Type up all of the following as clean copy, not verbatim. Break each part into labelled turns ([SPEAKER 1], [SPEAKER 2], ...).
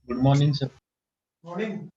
[SPEAKER 1] Good morning, sir.
[SPEAKER 2] Morning.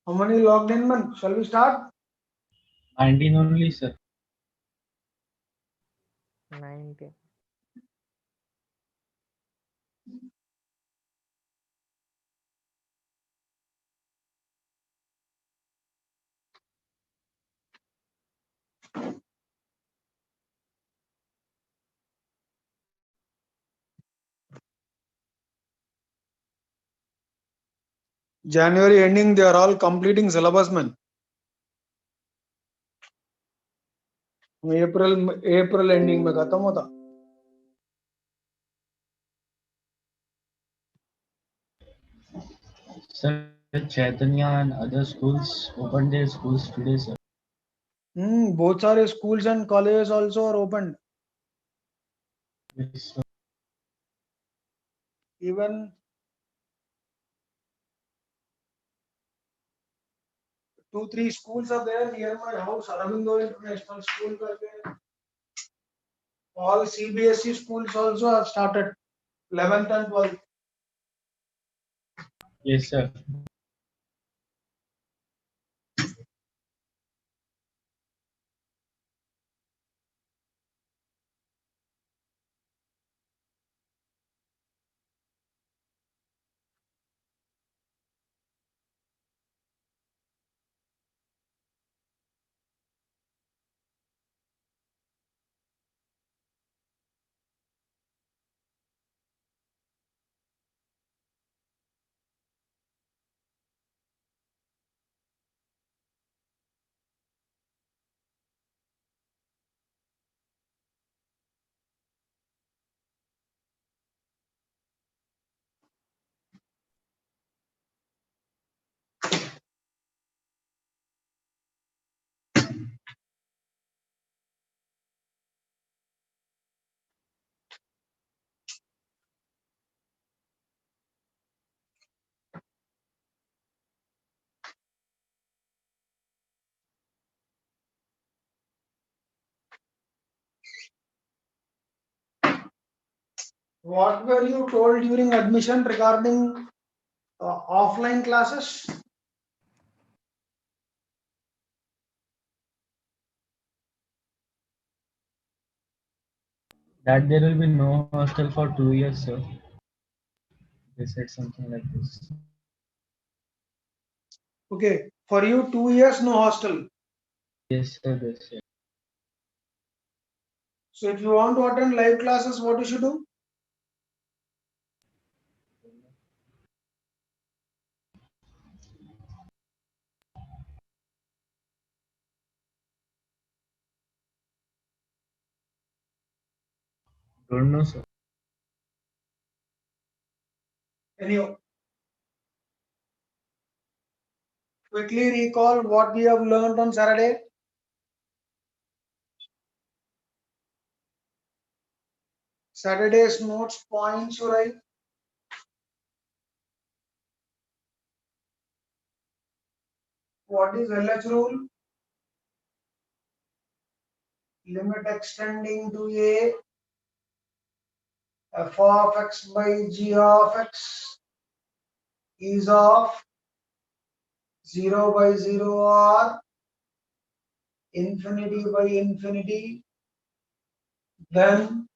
[SPEAKER 2] How many logged in, man? Shall we start?
[SPEAKER 1] 19 only, sir.
[SPEAKER 3] 19.
[SPEAKER 2] January ending, they are all completing syllabus, man. April ending में खत्म होता.
[SPEAKER 1] Sir, Chaitanya and other schools opened their schools today, sir.
[SPEAKER 2] बहुत सारे schools and colleges also are opened.
[SPEAKER 1] Yes, sir.
[SPEAKER 2] Even 2-3 schools are there near my house. Aravindo International School करके. All CBSE schools also have started 11th and 12th.
[SPEAKER 1] Yes, sir.
[SPEAKER 2] What were you told during admission regarding offline classes?
[SPEAKER 1] That there will be no hostel for 2 years, sir. They said something like this.
[SPEAKER 2] Okay, for you 2 years no hostel.
[SPEAKER 1] Yes, sir. They said.
[SPEAKER 2] So if you want to attend live classes, what you should do?
[SPEAKER 1] Don't know, sir.
[SPEAKER 2] Anyhow, quickly recall what we have learned on Saturday. Saturday's notes points you write. What is LH rule? Limit extending to a f of x by g of x is of 0 by 0 or infinity by infinity. Then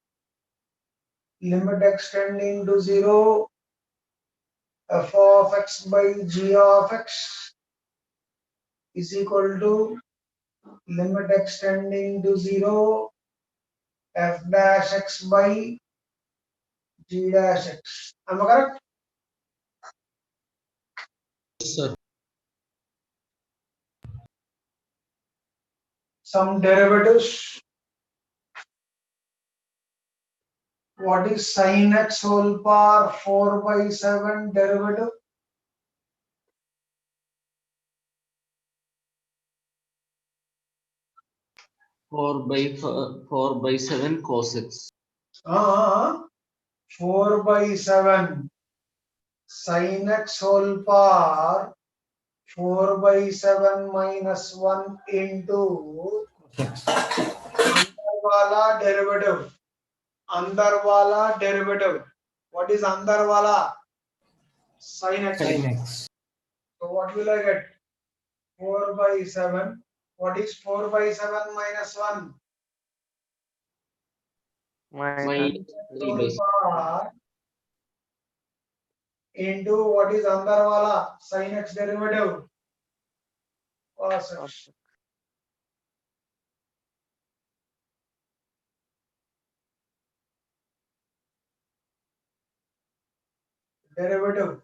[SPEAKER 2] limit extending to 0 f of x by g of x is equal to limit extending to 0 f dash x by g dash x. Am I correct?
[SPEAKER 1] Yes, sir.
[SPEAKER 2] Some derivatives. What is sin x whole power 4 by 7 derivative?
[SPEAKER 3] 4/7 cos x.
[SPEAKER 2] 4 by 7 sin x whole power 4 by 7 minus 1 into अंदर वाला derivative. अंदर वाला derivative. What is अंदर वाला? Sin x.
[SPEAKER 3] Sin x.
[SPEAKER 2] So what will I get? 4 by 7. What is 4 by 7 minus 1?
[SPEAKER 3] Minus
[SPEAKER 2] Sin
[SPEAKER 3] 3 by
[SPEAKER 2] whole power into what is अंदर वाला? Sin x derivative. Cos x. Derivative.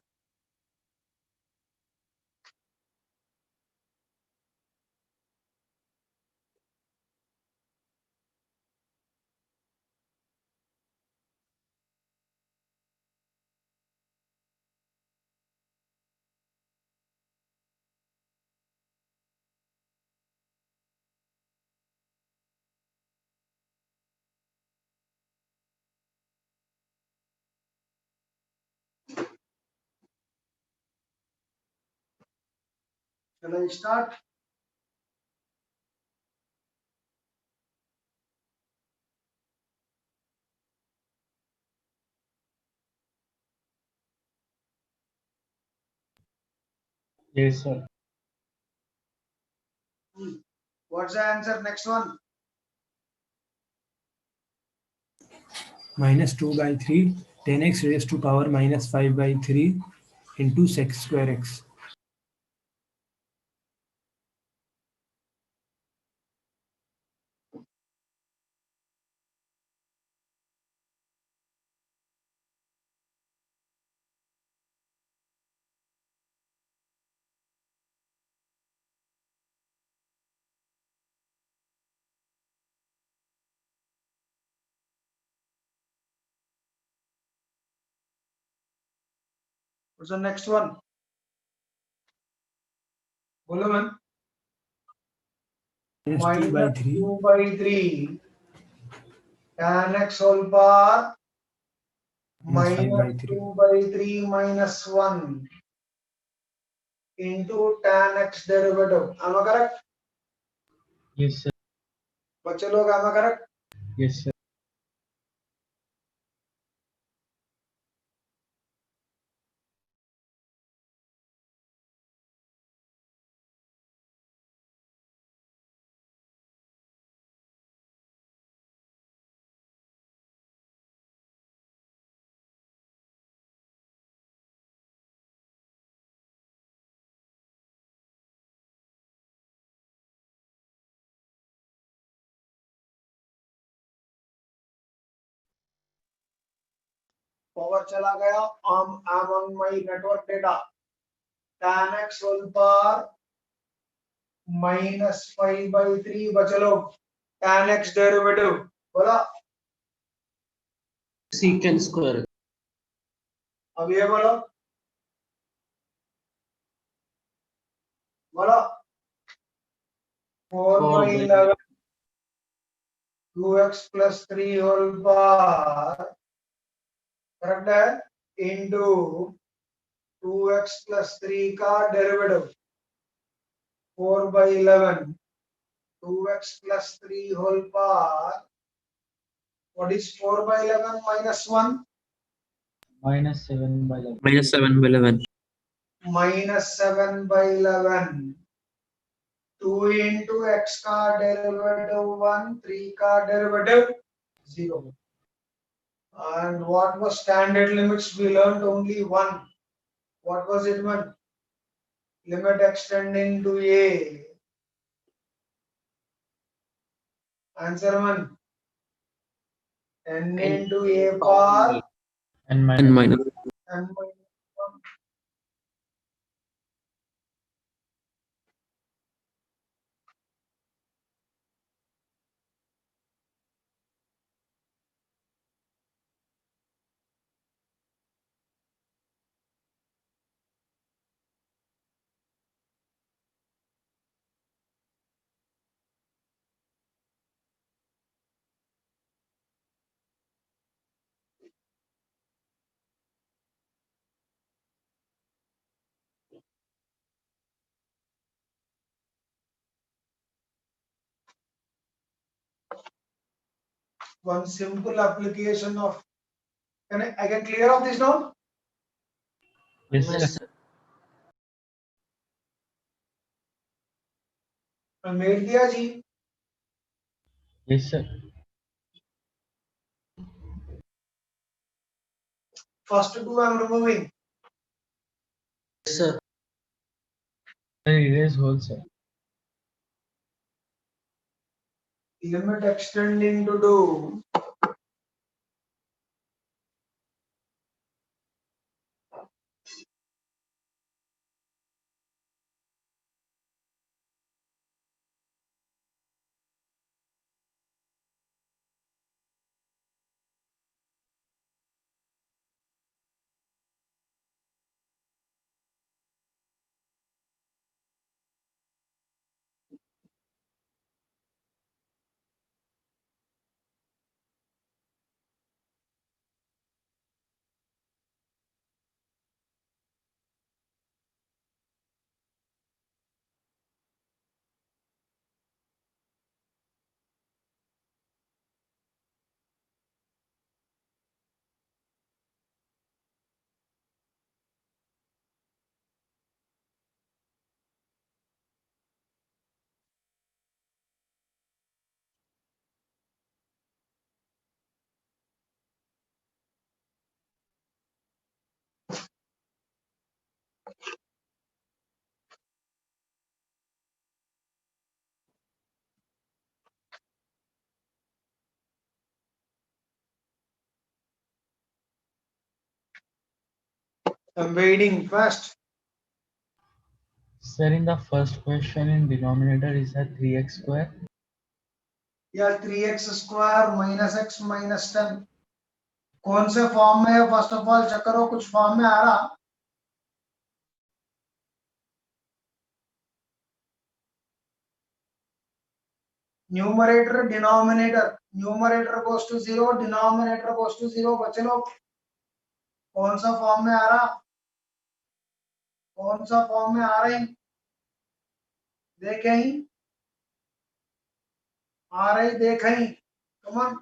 [SPEAKER 2] Shall I start?
[SPEAKER 1] Yes, sir.
[SPEAKER 2] What's the answer? Next one.
[SPEAKER 4] minus 2 by 3 10x raised to power minus 5 by 3 into sec square x.
[SPEAKER 2] What's the next one? बोलो ma'am.
[SPEAKER 4] Minus 2 by 3
[SPEAKER 2] 2 by 3 tan x whole power
[SPEAKER 4] minus 5 by
[SPEAKER 2] minus
[SPEAKER 4] 3.
[SPEAKER 2] 2 by 3 minus 1 into tan x derivative. Am I correct?
[SPEAKER 1] Yes, sir.
[SPEAKER 2] बच्चे लोग am I correct?
[SPEAKER 1] Yes, sir.
[SPEAKER 2] Power चला गया. I'm on my network data. tan x whole power minus 5/3 बचे लोग. tan x derivative बोला.
[SPEAKER 3] Secant square.
[SPEAKER 2] अब ये बोलो. बोलो. 4/11 2x plus 3 whole power correct है into 2x plus 3 का derivative 4/11 2x plus 3 whole power. What is 4/11 minus 1?
[SPEAKER 1] minus 7/11.
[SPEAKER 5] Minus 7/11.
[SPEAKER 2] Minus 7/11. 2 into x का डेरिवेटिव 1 3 का derivative 0. And what was standard limits? We learned only one. What was it, man? Limit extending to a. Answer, man. N into a power
[SPEAKER 1] And
[SPEAKER 5] And
[SPEAKER 1] minus
[SPEAKER 5] minus.
[SPEAKER 2] n minus 1. One simple application of. I can clear off this now?
[SPEAKER 1] yes,
[SPEAKER 3] Yes,
[SPEAKER 1] sir.
[SPEAKER 2] I made दिया जी.
[SPEAKER 1] Yes, sir.
[SPEAKER 2] First two I'm removing.
[SPEAKER 3] sir.
[SPEAKER 1] Sir, erase whole, sir.
[SPEAKER 2] Limit extending to do. I'm waiting fast.
[SPEAKER 1] Sir, in the first question in denominator is a 3x square.
[SPEAKER 2] Yeah, 3x square minus x minus 10. कौन से form में है first of all check करो. कुछ form में आ रहा. Numerator denominator. Numerator goes to 0 denominator goes to 0. बच्चे लोग कौन सा फॉर्म में आ रहा. कौन सा फॉर्म में आ रही. देखें ही आ रही. देखें ही. कमन.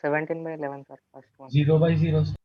[SPEAKER 6] Sir, 17/11, sir. First one.
[SPEAKER 1] 0/0, sir.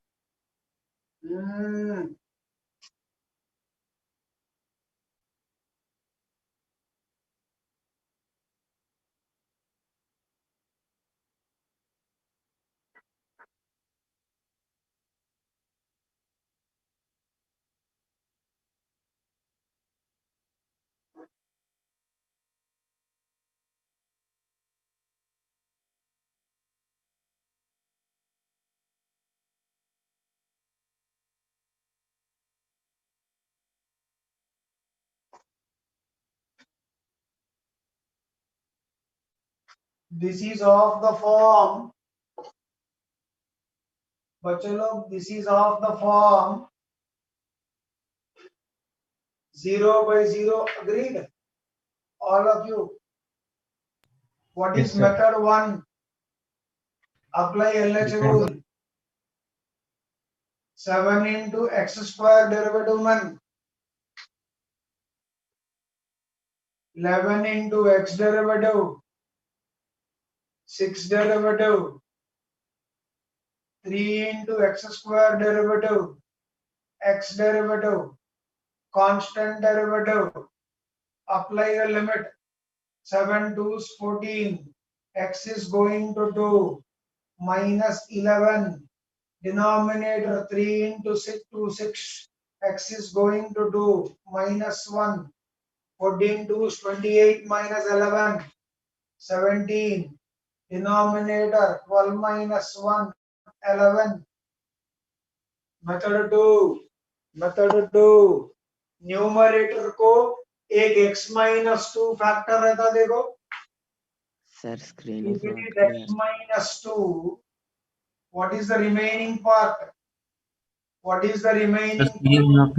[SPEAKER 2] This is of the form, बच्चों लोग, this is of the form 0/0. Agreed? All of you. What
[SPEAKER 1] Yes,
[SPEAKER 2] is
[SPEAKER 1] sir.
[SPEAKER 2] method 1? Apply LH rule. 7 into x square derivative 1. 11 into x derivative. 6 derivative. 3 into x square derivative. X derivative. Constant derivative. Apply a limit. 7 2 is 14. X is going to 2. Minus 11. Denominator 3 into 6 to 6. X is going to 2. Minus 1. 14 2 is 28 minus 11. 17. Denominator 12 minus 1. 11. Method 2. Method 2. Numerator को एक x minus 2 factor रहता देखो.
[SPEAKER 5] Sir, screen
[SPEAKER 2] If
[SPEAKER 5] is
[SPEAKER 2] it
[SPEAKER 5] not
[SPEAKER 2] is
[SPEAKER 5] clear.
[SPEAKER 2] x minus 2, what is the remaining part? What is the remaining part?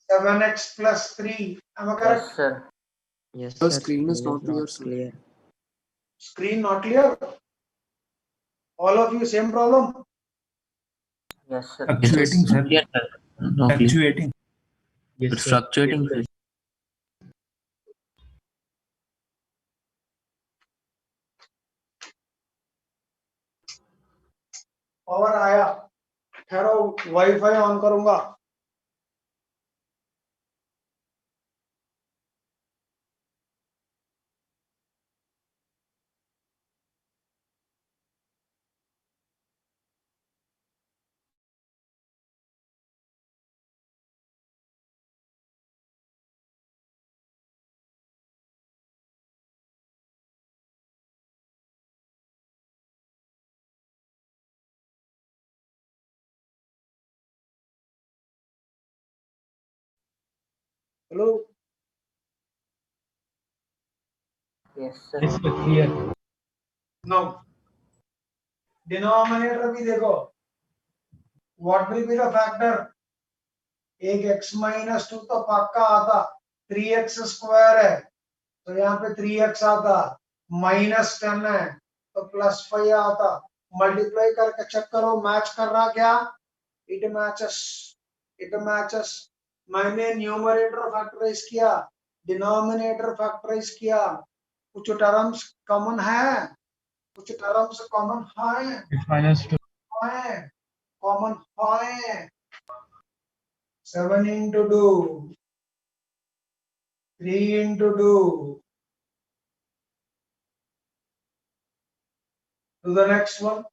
[SPEAKER 2] 7x plus 3. Am I correct?
[SPEAKER 3] Yes, sir.
[SPEAKER 5] Yes,
[SPEAKER 3] The
[SPEAKER 5] sir.
[SPEAKER 3] screen is not clear, sir.
[SPEAKER 5] clear.
[SPEAKER 2] Screen not clear? All of you same problem?
[SPEAKER 3] Yes, sir.
[SPEAKER 4] Fluctuating, sir.
[SPEAKER 3] Yes, sir. No, clear.
[SPEAKER 4] Fluctuating.
[SPEAKER 1] Yes,
[SPEAKER 3] It's
[SPEAKER 1] sir.
[SPEAKER 3] fluctuating.
[SPEAKER 1] Yes, sir.
[SPEAKER 2] Power आया. ठहरो, wifi on करूंगा. Hello.
[SPEAKER 3] Yes, sir.
[SPEAKER 1] Yes, sir. Clear.
[SPEAKER 2] No. Denominator भी देखो. What will be the factor? एक x minus 2 तो पक्का आता. 3x square है तो यहाँ पे 3x आता. माइनस 10 है तो प्लस 5 आता. मल्टीप्लाई करके चेक करो मैच कर रहा क्या? It matches. It matches. मैंने न्यूमरेटर फैक्टराइज किया, डिनोमिनेटर फैक्टराइज किया. कुछ टर्म्स कॉमन है, कुछ टर्म्स कॉमन है,
[SPEAKER 1] It's minus 2.
[SPEAKER 2] कॉमन है. 7 into 2, 3 into 2. To the next one.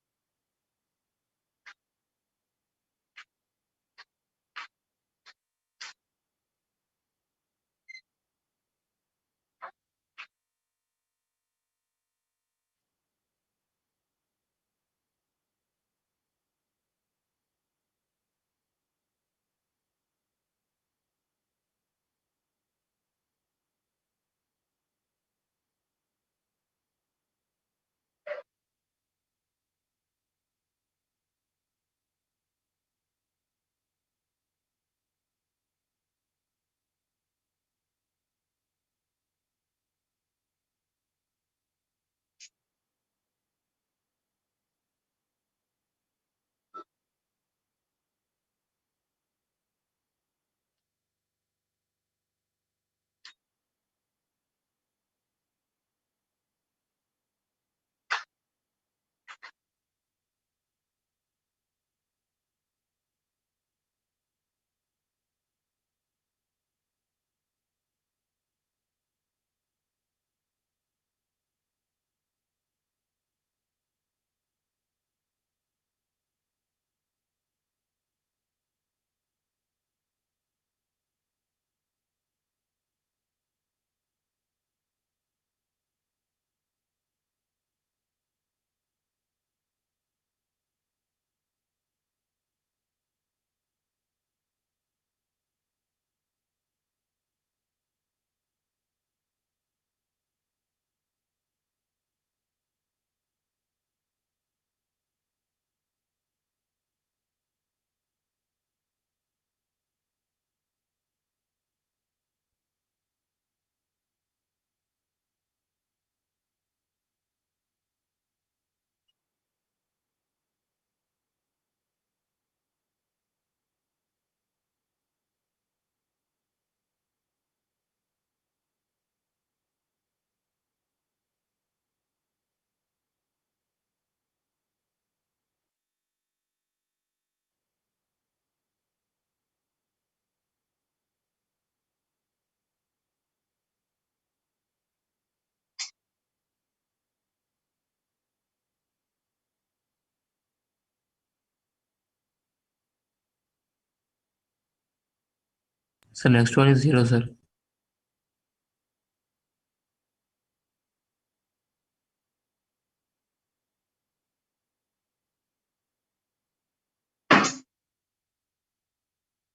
[SPEAKER 7] So next one is 0, sir.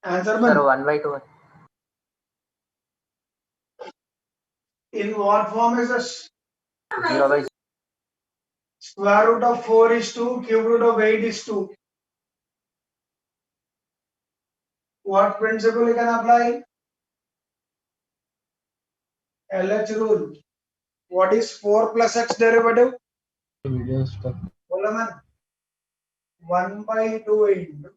[SPEAKER 2] Answer
[SPEAKER 3] Sir,
[SPEAKER 2] man.
[SPEAKER 3] 1 by 2.
[SPEAKER 2] In what form is this?
[SPEAKER 3] 0 by 0.
[SPEAKER 2] Square root of 4 is 2, cube root of 8 is 2. What principle you can apply? LH rule. What is 4 plus x derivative?
[SPEAKER 1] Video stuff.
[SPEAKER 2] बोलो man. 1 by 2 into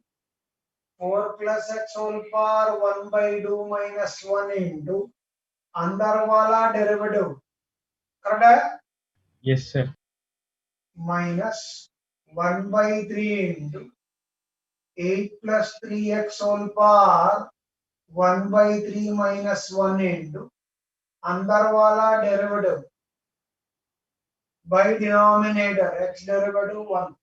[SPEAKER 2] 4 plus x whole power 1 by 2 minus 1 into अंदर वाला derivative. correct है?
[SPEAKER 1] Yes, sir.
[SPEAKER 2] Minus 1 by 3 into 8 plus 3x whole power 1 by 3 minus 1 into अंदर वाला derivative by denominator x derivative 1.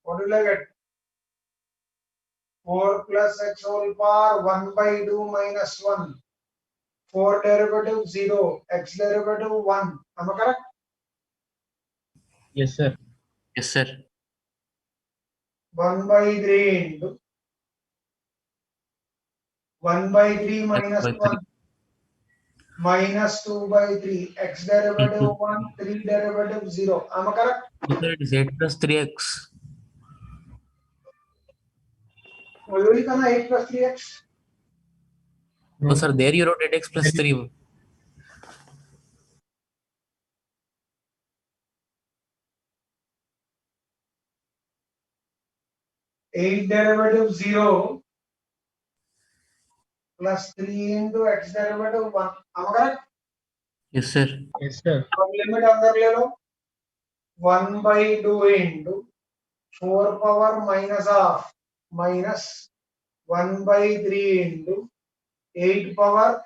[SPEAKER 2] What will I get? 4 plus x whole power 1 by 2 minus 1. 4 derivative 0, x derivative 1. Am I correct?
[SPEAKER 1] Yes, sir.
[SPEAKER 7] Yes, sir.
[SPEAKER 2] 1 by 3 into 1 by 3 minus
[SPEAKER 7] by
[SPEAKER 2] 1 minus 2 by 3. X derivative 1, 3 derivative 0. Am I correct?
[SPEAKER 7] Sir, it is 8 plus 3x.
[SPEAKER 2] Will you come 8 plus 3x?
[SPEAKER 7] No, sir, there you wrote 8x plus 3.
[SPEAKER 2] 8 derivative 0 plus 3 into x derivative 1. Am I correct?
[SPEAKER 7] Yes, sir.
[SPEAKER 1] Yes, sir.
[SPEAKER 2] अब limit अंदर ले लो 1 by 2 into 4 power minus half minus 1 by 3 into 8 power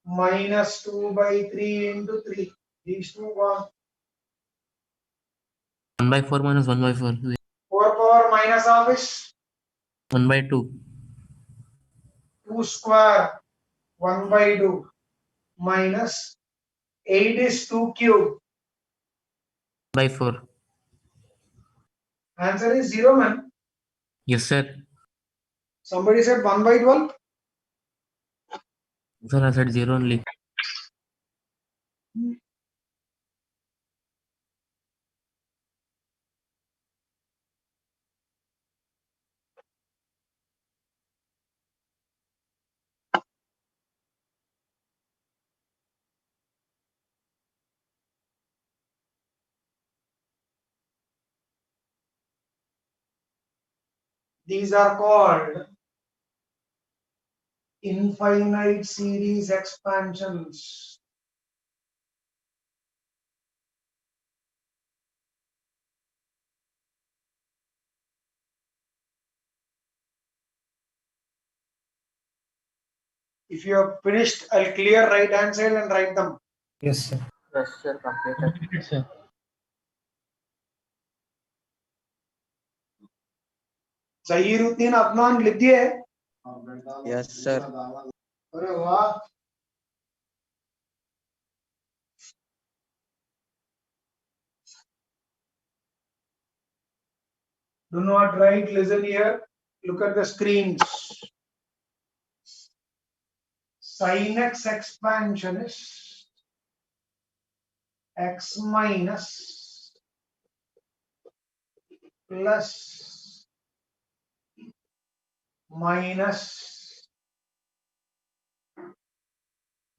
[SPEAKER 2] minus 2 by 3 into 3. These two gone.
[SPEAKER 7] 1 by 4 minus 1 by 4.
[SPEAKER 2] 4 power minus half is
[SPEAKER 7] 1 by 2.
[SPEAKER 2] 2 square 1 by 2 minus 8 is 2 cube.
[SPEAKER 7] By 4.
[SPEAKER 2] Answer is 0 man.
[SPEAKER 7] Yes, sir.
[SPEAKER 2] Somebody said 1 by 12.
[SPEAKER 7] Sir, I said 0 only.
[SPEAKER 2] These are called infinite series expansions. If you have finished, I'll clear right hand side and write them.
[SPEAKER 4] Yes, sir.
[SPEAKER 3] Yes, sir, completed.
[SPEAKER 1] Completed, sir.
[SPEAKER 2] Zahiruddin Adnan लिख दिए?
[SPEAKER 5] Yes, sir.
[SPEAKER 2] अरे वाह. Do not write, listen here. Look at the screens. Sin x expansion is x minus plus minus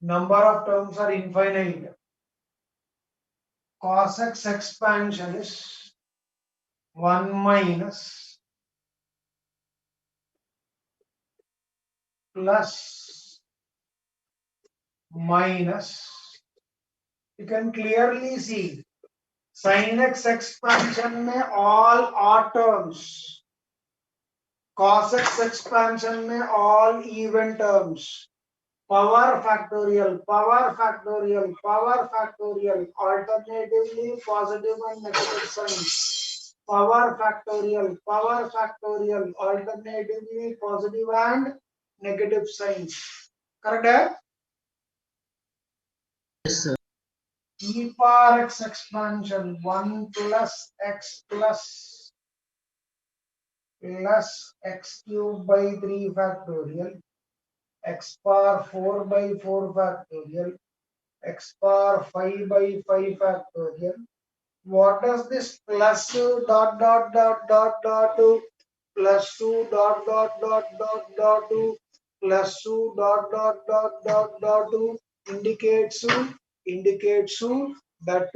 [SPEAKER 2] number of terms are infinite. Cos x expansion is 1 minus plus minus. You can clearly see sin x expansion में all odd terms, cos x expansion में all even terms, power factorial, power factorial, power factorial, alternatively positive and negative signs. power factorial, alternatively positive and negative signs. Correct? Eh?
[SPEAKER 5] Yes, sir.
[SPEAKER 2] E power x expansion 1 plus x plus x cube by 3 factorial, x power 4 by 4 factorial, x power 5 by 5 factorial. What does this plus dot dot dot dot dot to plus 2 dot dot dot dot dot to plus 2 dot dot dot dot dot to indicates that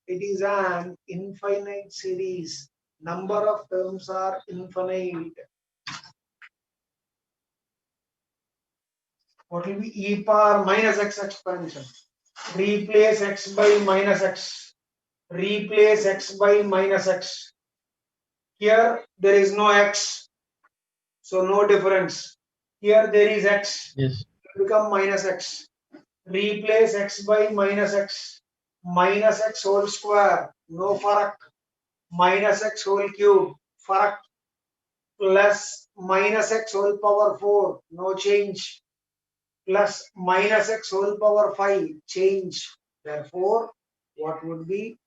[SPEAKER 2] it is an infinite series. Number of terms are infinite. What will be e power minus x expansion? Replace x by minus x. Replace x by minus x. Here there is no x, so no difference. Here there is x,
[SPEAKER 1] Yes.
[SPEAKER 2] become minus x. Replace x by minus x. Minus x whole square, no farak. Minus x whole cube, farak. Plus minus x whole power 4, no change. Plus minus x whole power 5, change. Therefore, what would be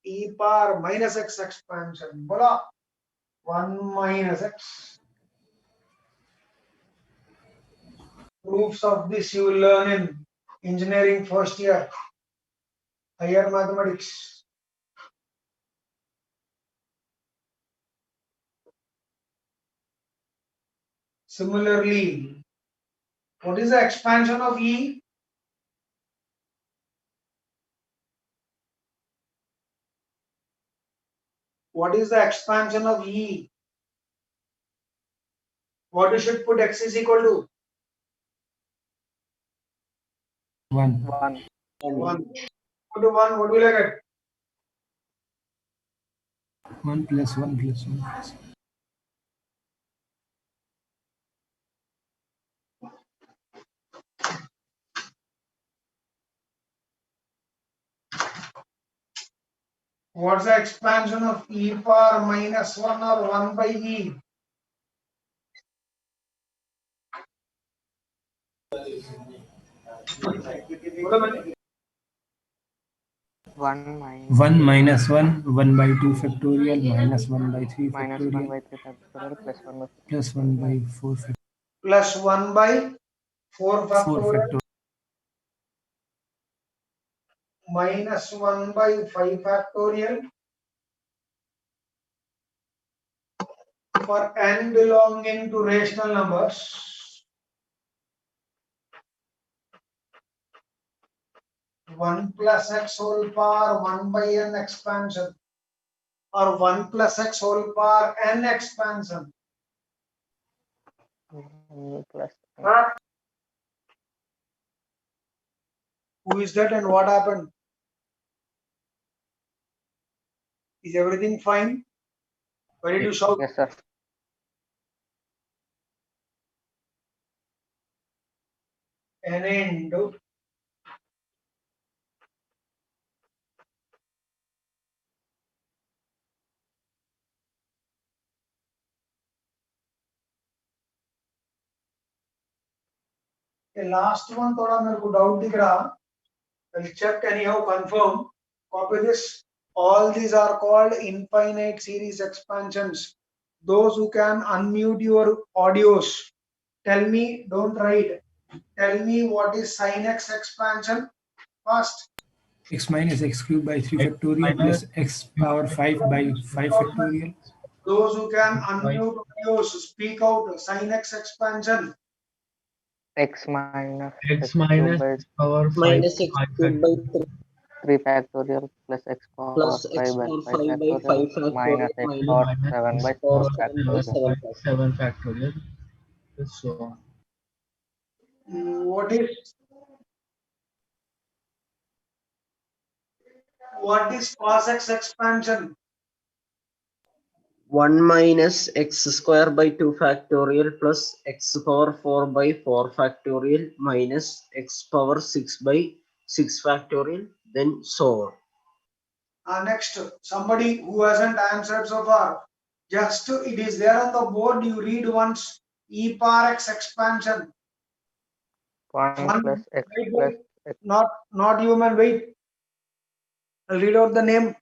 [SPEAKER 2] e power minus x expansion? Bola 1 minus x. Proofs of this you will learn in engineering first year, higher mathematics. Similarly, what is the expansion of E? What is the expansion of E? What you should put x is equal to?
[SPEAKER 4] 1.
[SPEAKER 6] 1.
[SPEAKER 2] 1. Put 1, what will I get?
[SPEAKER 4] 1 plus 1 plus 1 plus.
[SPEAKER 2] What's the expansion of e power minus 1 or 1 by e?
[SPEAKER 6] One minus
[SPEAKER 4] 1 minus 1, 1 by 2 factorial, minus 1 by 3
[SPEAKER 6] minus 1
[SPEAKER 4] factorial,
[SPEAKER 6] by 3 factorial plus 1 by
[SPEAKER 4] plus 1 by 4 factorial.
[SPEAKER 2] Plus 1 by 4
[SPEAKER 4] 4
[SPEAKER 2] factorial
[SPEAKER 4] factorial.
[SPEAKER 2] minus 1 by 5 factorial for n belonging to rational numbers. 1 plus x whole power 1 by n expansion or 1 plus x whole power n expansion.
[SPEAKER 6] plus
[SPEAKER 2] Who is that and what happened? Is everything fine? Why did you shout?
[SPEAKER 6] yes sir.
[SPEAKER 2] N into the last one थोड़ा मेरे को doubt दिख रहा. I'll check anyhow, confirm. Copy this. All these are called infinite series expansions. Those who can unmute your audios, tell me, don't write. Tell me what is sin x expansion first.
[SPEAKER 4] X minus x cubed by 3 factorial plus x power 5 by 5 factorial.
[SPEAKER 2] Those who can unmute audios, speak out. Sin x expansion.
[SPEAKER 6] X minus
[SPEAKER 1] X minus
[SPEAKER 6] by
[SPEAKER 1] x power 5
[SPEAKER 5] Minus x cubed by
[SPEAKER 6] 3 factorial plus x power
[SPEAKER 5] plus
[SPEAKER 6] 5
[SPEAKER 5] x
[SPEAKER 6] by
[SPEAKER 5] power
[SPEAKER 6] 5
[SPEAKER 5] 5 by 5
[SPEAKER 6] factorial minus
[SPEAKER 5] factorial
[SPEAKER 6] x
[SPEAKER 5] minus
[SPEAKER 6] power
[SPEAKER 1] minus
[SPEAKER 6] 7
[SPEAKER 1] x
[SPEAKER 6] by
[SPEAKER 5] power
[SPEAKER 6] 4
[SPEAKER 5] 7 by
[SPEAKER 6] factorial.
[SPEAKER 5] 7
[SPEAKER 1] 7 factorial, so on.
[SPEAKER 2] What is cos x expansion?
[SPEAKER 5] 1 minus x square by 2 factorial plus x power 4 by 4 factorial minus x power 6 by 6 factorial, then so on.
[SPEAKER 2] Next, somebody who hasn't answered so far, just it is there on the board. You read once. E power x expansion.
[SPEAKER 6] Point
[SPEAKER 2] One,
[SPEAKER 6] plus x
[SPEAKER 2] wait,
[SPEAKER 6] plus
[SPEAKER 2] wait.
[SPEAKER 6] x.
[SPEAKER 2] Not human. Wait. I'll read out the name.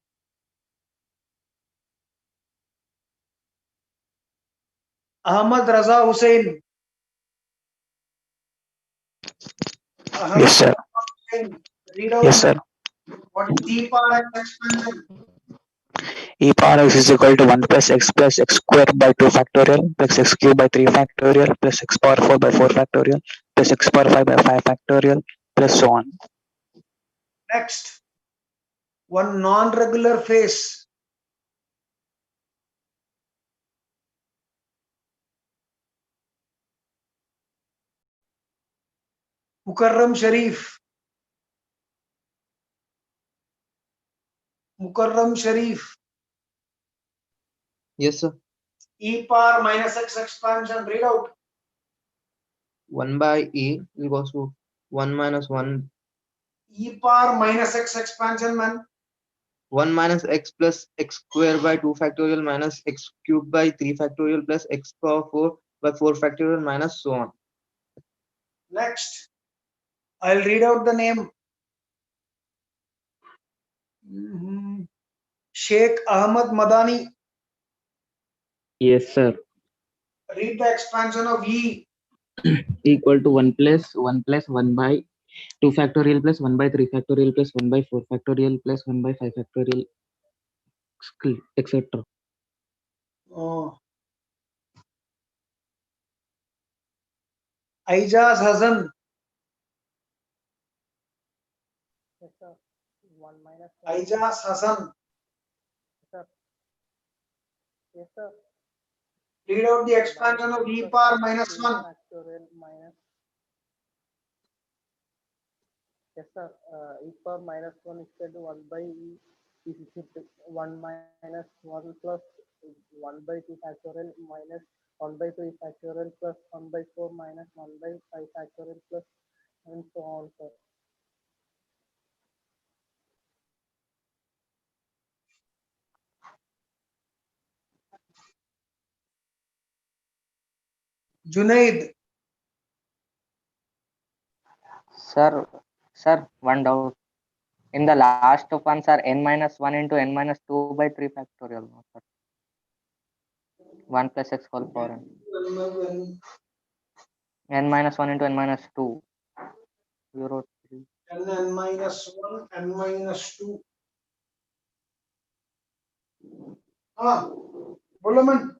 [SPEAKER 2] Ahmad Raza Hussain. Ahmad
[SPEAKER 8] Yes, sir.
[SPEAKER 2] Hussain. Read out.
[SPEAKER 8] Yes, sir.
[SPEAKER 2] What is E power x expansion?
[SPEAKER 8] E power x is equal to 1 plus x squared by 2 factorial plus x cubed by 3 factorial plus x power 4 by 4 factorial plus x power 5 by 5 factorial plus so on.
[SPEAKER 2] Next, one non-regular phase. Mukarram Sharif. Mukarram Sharif.
[SPEAKER 5] Yes, sir.
[SPEAKER 2] E power minus x expansion. Read out.
[SPEAKER 5] 1 by e equals to 1 minus 1.
[SPEAKER 2] E power minus x expansion, man.
[SPEAKER 5] 1 minus x plus x squared by 2 factorial minus x cubed by 3 factorial plus x power 4 by 4 factorial minus so on.
[SPEAKER 2] Next, I'll read out the name. Sheikh Ahmad Madani.
[SPEAKER 9] Yes, sir.
[SPEAKER 2] Read the expansion of E.
[SPEAKER 9] Equal to 1 plus 1 by 2 factorial plus 1 by 3 factorial plus 1 by 4 factorial plus 1 by 5 factorial, etc.
[SPEAKER 2] Oh. Aijaz Hassan.
[SPEAKER 6] Yes, sir. 1 minus 1.
[SPEAKER 2] Aijaz Hassan.
[SPEAKER 6] Sir. Yes, sir.
[SPEAKER 2] Read out the expansion of E power minus 1.
[SPEAKER 6] Factorial minus. Yes, sir. E power minus 1 is equal to 1 by e is equal to 1 minus 1 plus 1 by 2 factorial minus 1 by 3 factorial plus 1 by 4 minus 1 by 5 factorial plus and so on, sir.
[SPEAKER 2] Junaid.
[SPEAKER 6] Sir, one doubt. In the last one, sir, n minus 1 into n minus 2 by 3 factorial, no, sir. 1 plus x whole power n minus 1 into n minus 2. 0, 3.
[SPEAKER 2] N minus 1, n minus 2. Bolo man.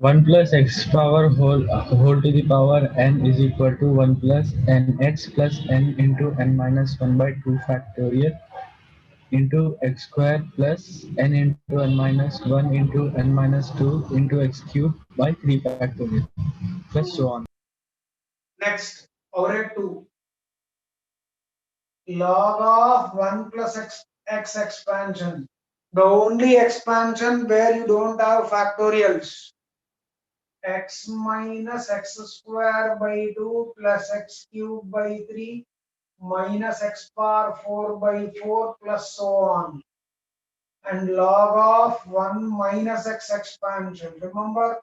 [SPEAKER 1] 1 plus x power whole to the power n is equal to 1 plus nx plus n into n minus 1 by 2 factorial into x square plus n into n minus 1 into n minus 2 into x cubed by 3 factorial plus so on.
[SPEAKER 2] Next, overhead 2. Log of 1 plus x expansion. The only expansion where you don't have factorials. X minus x square by 2 plus x cube by 3 minus x power 4 by 4 plus so on. And log of 1 minus x expansion. Remember?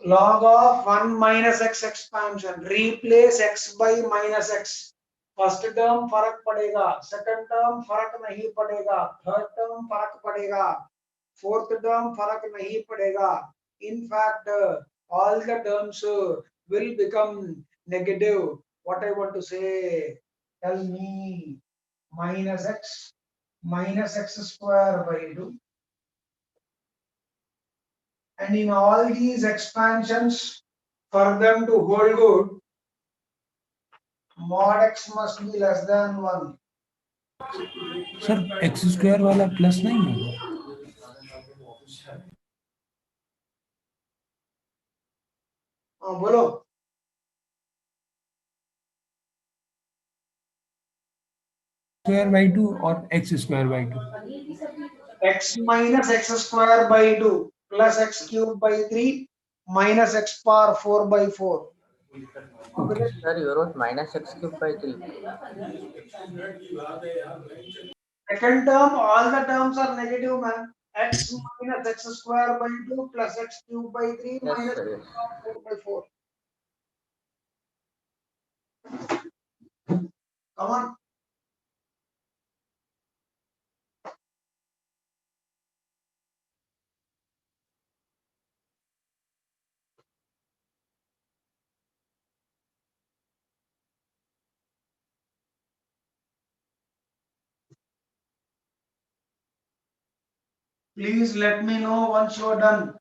[SPEAKER 2] Log of 1 minus x expansion. Replace x by minus x. First term फर्क पड़ेगा, second term फर्क नहीं पड़ेगा, third term फर्क पड़ेगा, fourth term फर्क नहीं पड़ेगा. In fact, all the terms will become negative. What I want to say? Tell me. Minus x square by 2. And in all these expansions, for them to hold good, mod x must be less than 1.
[SPEAKER 4] Sir x square वाला plus नहीं है
[SPEAKER 2] बोलो.
[SPEAKER 4] Square by 2 और x square by 2
[SPEAKER 2] X minus x square by 2 plus x cube by 3 minus x power 4 by 4.
[SPEAKER 3] Sir, you wrote minus x cube by 3.
[SPEAKER 2] Second term, all the terms are negative, man. X minus x square by 2 plus x cube by 3
[SPEAKER 3] Yes,
[SPEAKER 2] minus
[SPEAKER 3] sir. Yes.
[SPEAKER 2] 4 by 4. Come on. Please let me know once you are done.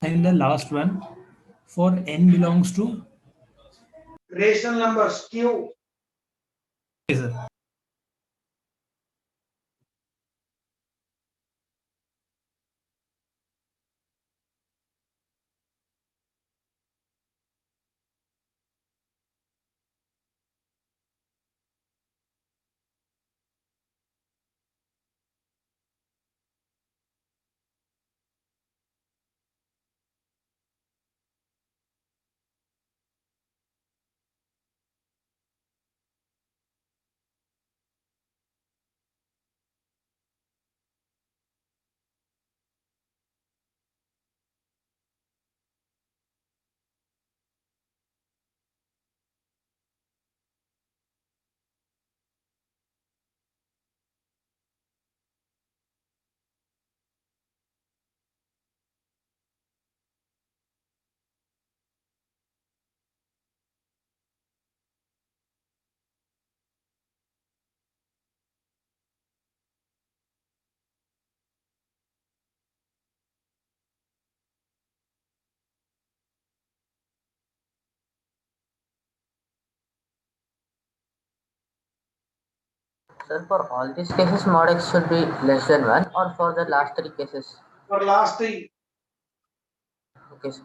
[SPEAKER 4] And the last one, for n belongs to.
[SPEAKER 2] Rational numbers, Q.
[SPEAKER 4] Yes, sir.
[SPEAKER 3] Sir, for all these cases, mod x should be less than 1, or for the last three cases?
[SPEAKER 2] For last 3.
[SPEAKER 3] Okay, sir.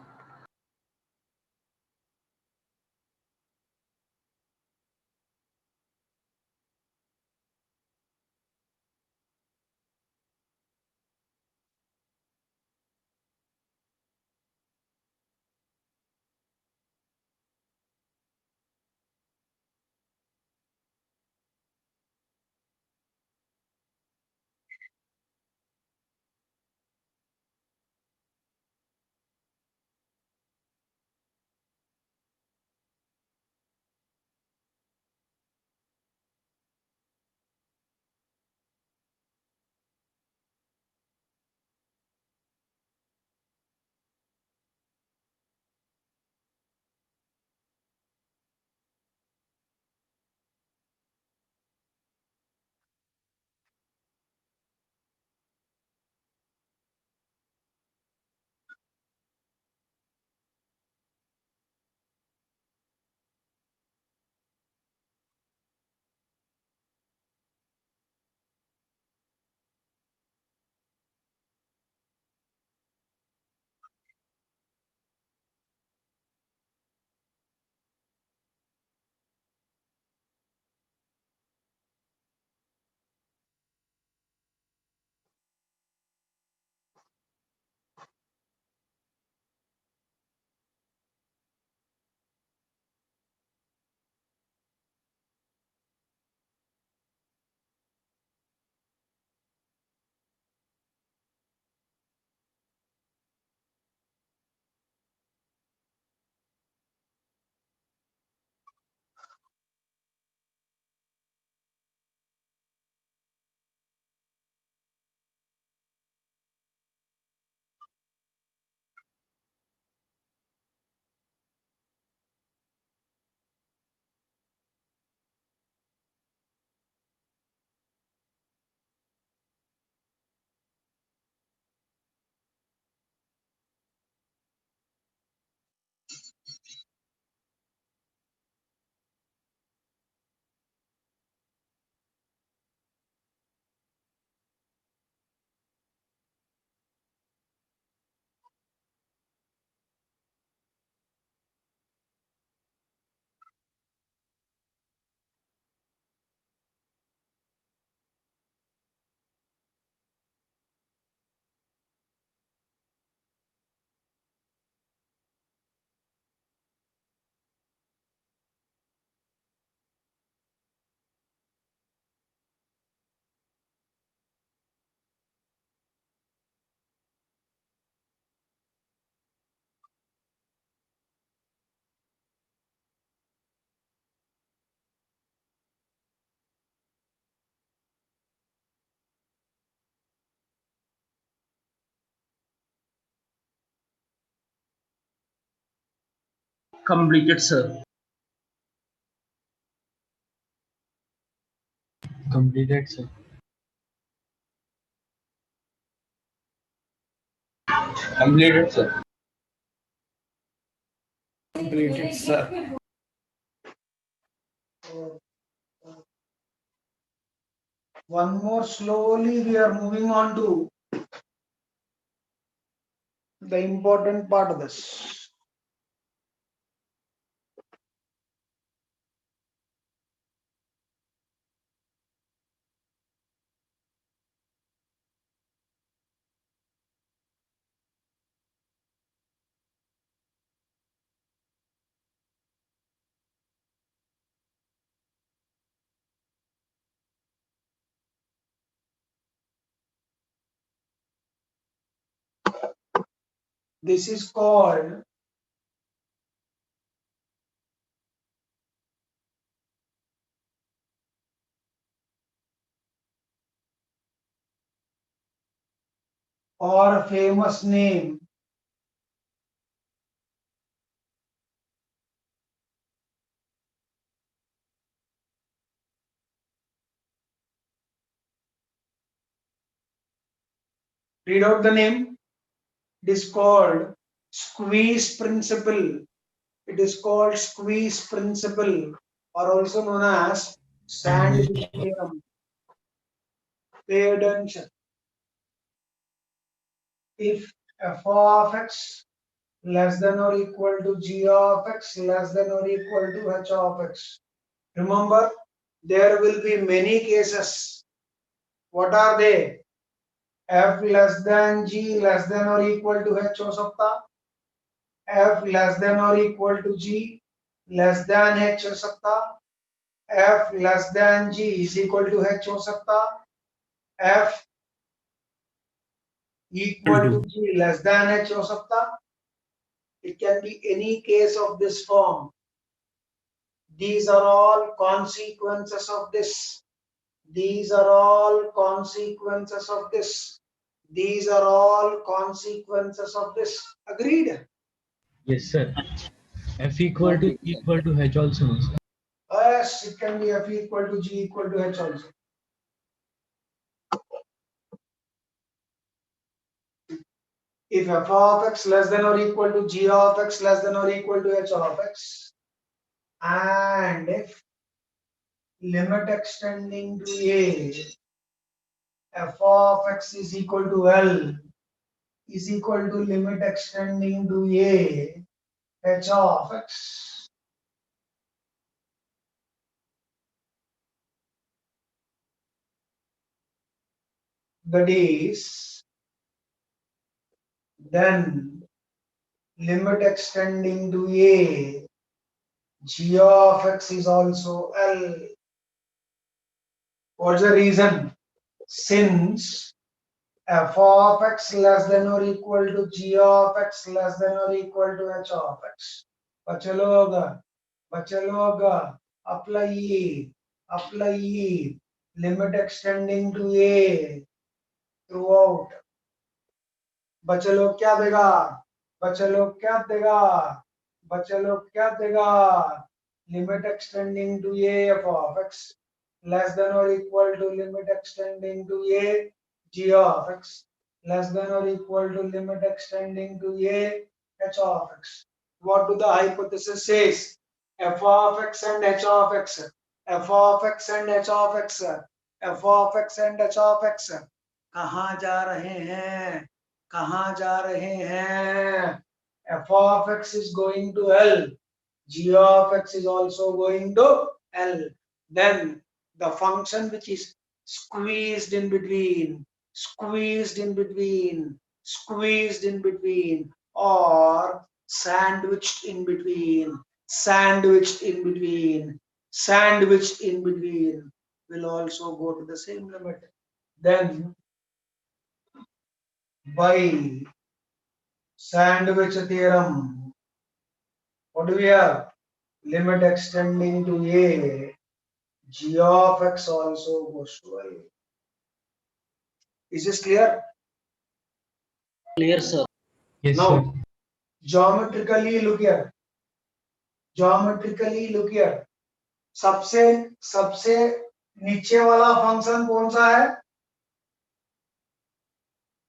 [SPEAKER 10] Completed, sir.
[SPEAKER 1] Completed, sir.
[SPEAKER 10] Completed, sir.
[SPEAKER 4] Completed, sir.
[SPEAKER 2] One more, slowly we are moving on to the important part of this. This is called or a famous name read out the name. It is called squeeze principle. It is called squeeze principle, or also known as sandwich theorem. Pay attention. If f of x less than or equal to g of x less than or equal to h of x. Remember, there will be many cases. What are they? F less than g less than or equal to h हो सकता, f less than or equal to g less than h हो सकता, f less than g is equal to h हो सकता, f equal to g less than h हो सकता. It can be any case of this form. These are all consequences of this. These are all consequences of this. These are all consequences of this. Agreed?
[SPEAKER 1] Yes, sir. F equal to H also, no, sir.
[SPEAKER 2] Yes, it can be f equal to g equal to h also. If f of x less than or equal to g of x less than or equal to h of x, and if limit extending to a, f of x is equal to L is equal to limit extending to a, h of x. That is, then limit extending to a, g of x is also L. What's the reason? Since f of x less than or equal to g of x less than or equal to h of x. बच्चे लोग apply limit extending to a throughout. बच्चे लोग क्या देगा? बच्चे लोग क्या देगा? Limit extending to a f of x less than or equal to limit extending to a g of x less than or equal to limit extending to a h of x. What do the hypothesis says? F of x and h of x, f of x and h of x, f of x and h of x कहाँ जा रहे हैं? कहाँ जा रहे हैं? F of x is going to L. G of x is also going to L. Then the function which is squeezed in between, or sandwiched in between, will also go to the same limit. Then by sandwich theorem, what do we have? Limit extending to a, g of x also goes to L. Is this clear?
[SPEAKER 10] Clear, sir.
[SPEAKER 1] Yes,
[SPEAKER 2] Now,
[SPEAKER 1] sir.
[SPEAKER 2] geometrically look here. Geometrically look here, सबसे नीचे वाला function कौन सा है?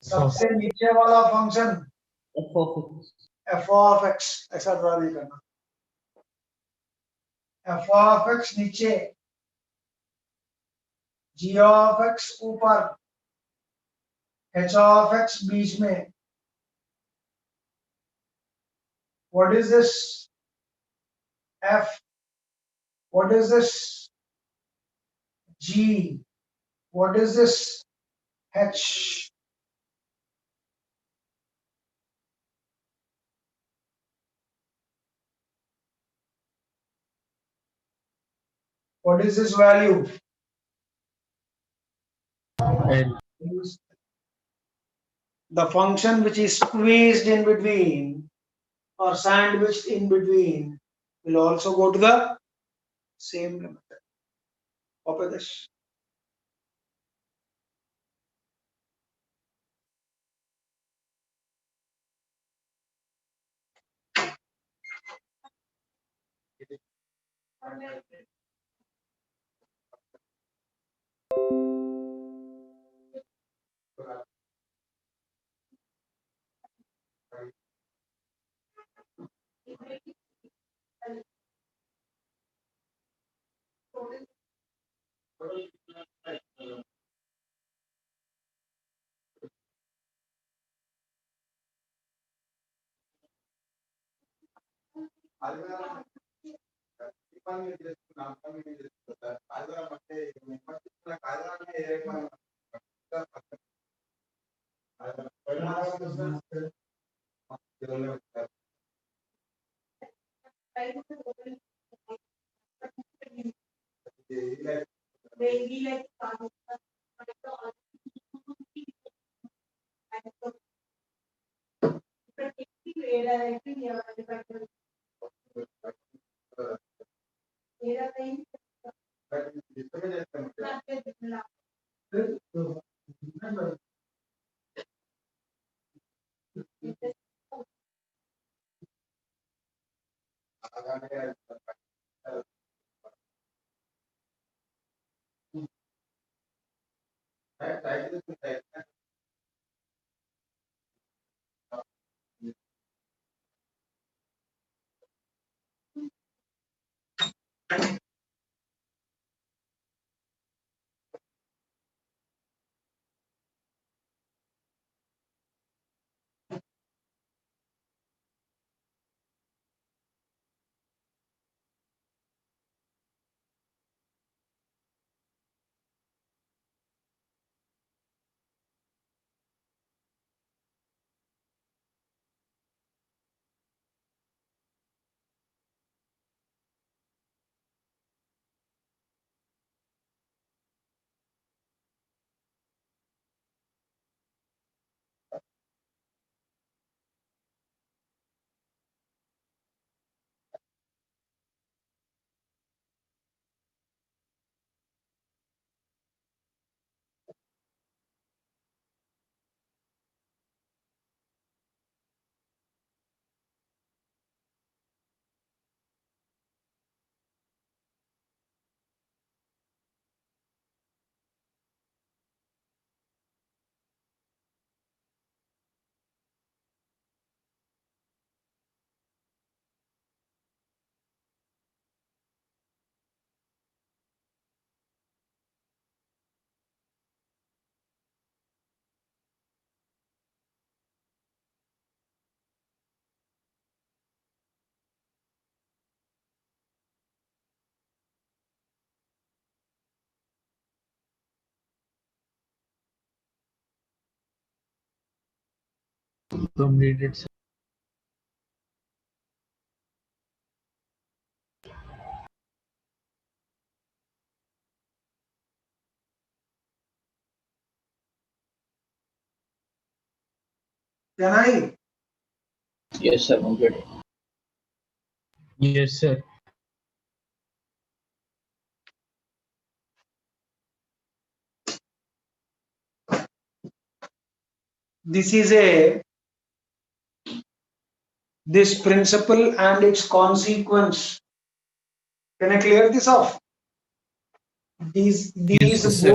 [SPEAKER 2] सबसे नीचे वाला function f of x, ऐसा ड्रा नहीं करना, एफ ऑफ एक्स नीचे, जी ऑफ एक्स ऊपर, एच ऑफ एक्स बीच में. What is this? F. What is this? G. What is this? H. What is this value?
[SPEAKER 1] L.
[SPEAKER 2] The function which is squeezed in between or sandwiched in between will also go to the same limit. Copy this.
[SPEAKER 1] Completed, sir.
[SPEAKER 2] Can I?
[SPEAKER 10] Yes, sir. Completed.
[SPEAKER 1] Yes, sir.
[SPEAKER 2] This is a this principle and its consequence. Can I clear this off? These
[SPEAKER 4] Yes, sir.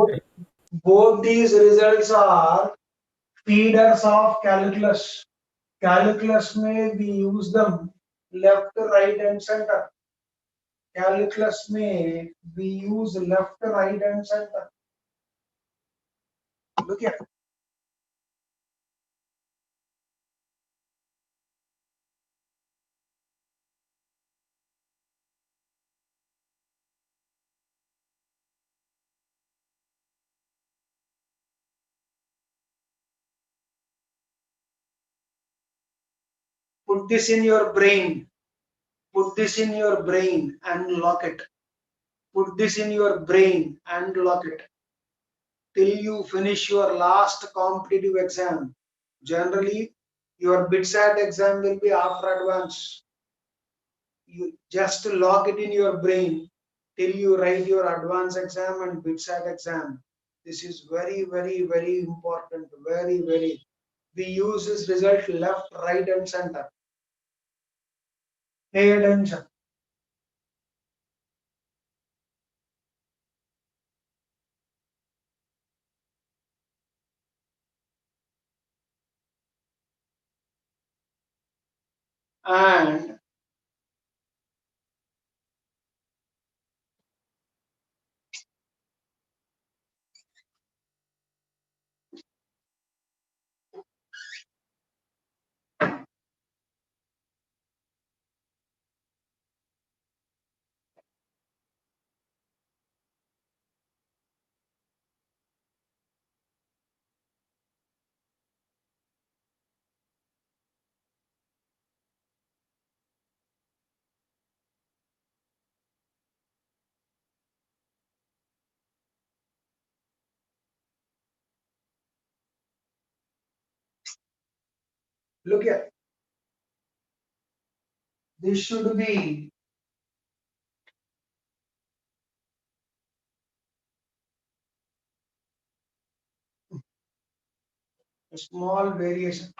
[SPEAKER 2] both these results are feeders of calculus. Calculus may we use them left, right, and center. Calculus may we use left, right, and center. Look here. Put this in your brain. Put this in your brain and lock it. Put this in your brain and lock it till you finish your last competitive exam. Generally, your BITSAT exam will be after advance. You just lock it in your brain till you write your advance exam and BITSAT exam. This is very, very, very important. Very, very. We use this result left, right, and center. Pay attention. And look here. This should be a small variation.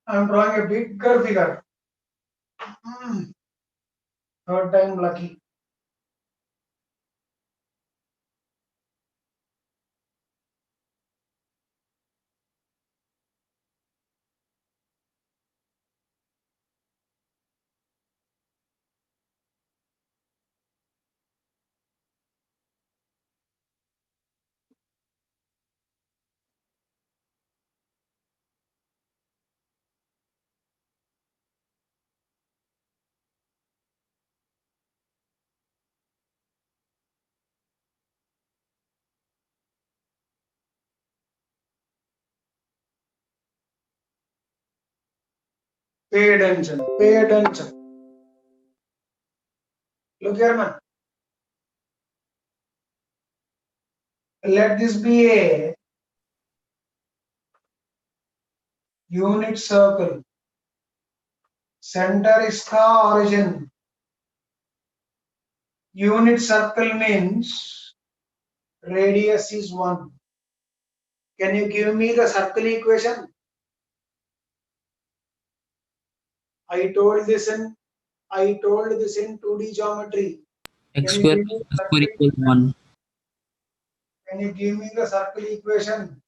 [SPEAKER 2] I'm drawing a bigger figure. Third time lucky. Pay attention. Pay attention. Look here, man. Let this be a unit circle. Center is the origin. Unit circle means radius is 1. Can you give me the circle equation? I told this in 2D geometry.
[SPEAKER 7] X
[SPEAKER 2] Can you
[SPEAKER 7] square
[SPEAKER 2] give me
[SPEAKER 7] plus
[SPEAKER 2] the
[SPEAKER 7] y square
[SPEAKER 2] circle
[SPEAKER 7] equals
[SPEAKER 2] equation?
[SPEAKER 7] 1.
[SPEAKER 2] Can you give me the circle equation?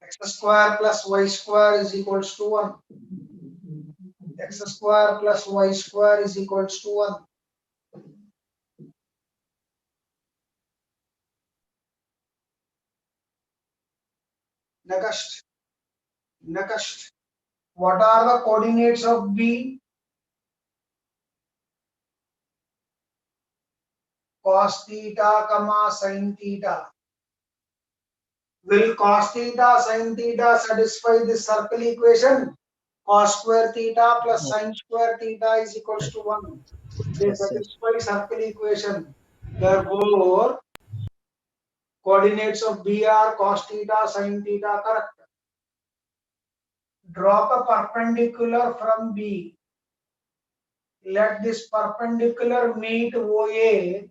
[SPEAKER 2] X square plus y square is equals to 1. X square plus y square is equals to 1. Next. What are the coordinates of B? Cos theta, comma sin theta. Will cos theta, sin theta satisfy this circle equation? Cos square theta plus sin square theta is equals to 1. They
[SPEAKER 9] Yes, sir.
[SPEAKER 2] satisfy circle equation. Therefore, coordinates of B are cos theta, sin theta, correct. Drop a perpendicular from B. Let this perpendicular meet OA,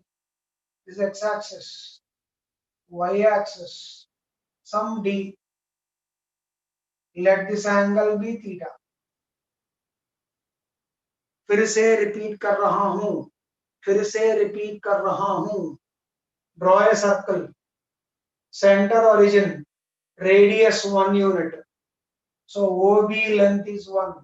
[SPEAKER 2] this x-axis, y-axis. some d. Let this angle be theta. फिर से repeat कर रहा हूं, draw a circle, center origin, radius 1 unit. So OB length is 1,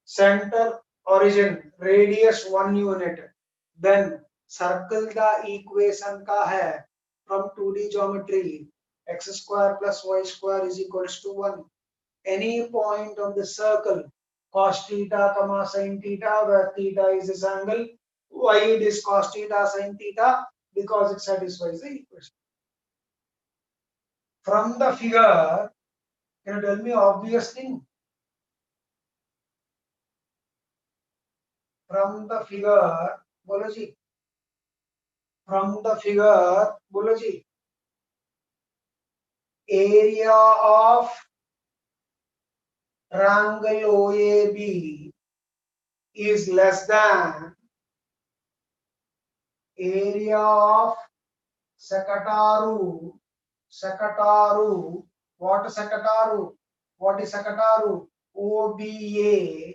[SPEAKER 2] center origin, radius 1 unit. Then circle का equation का है from 2D geometry, x square plus y square is equals to 1. Any point on the circle, cos theta comma sin theta, where theta is this angle, why it is cos theta sin theta, because it satisfies the equation. From the figure, can you tell me obvious thing? From the figure, बोलो जी. From the figure, बोलो जी. Area of triangle OAB is less than area of Sakataru. What Sakataru? What is Sakataru? OBA.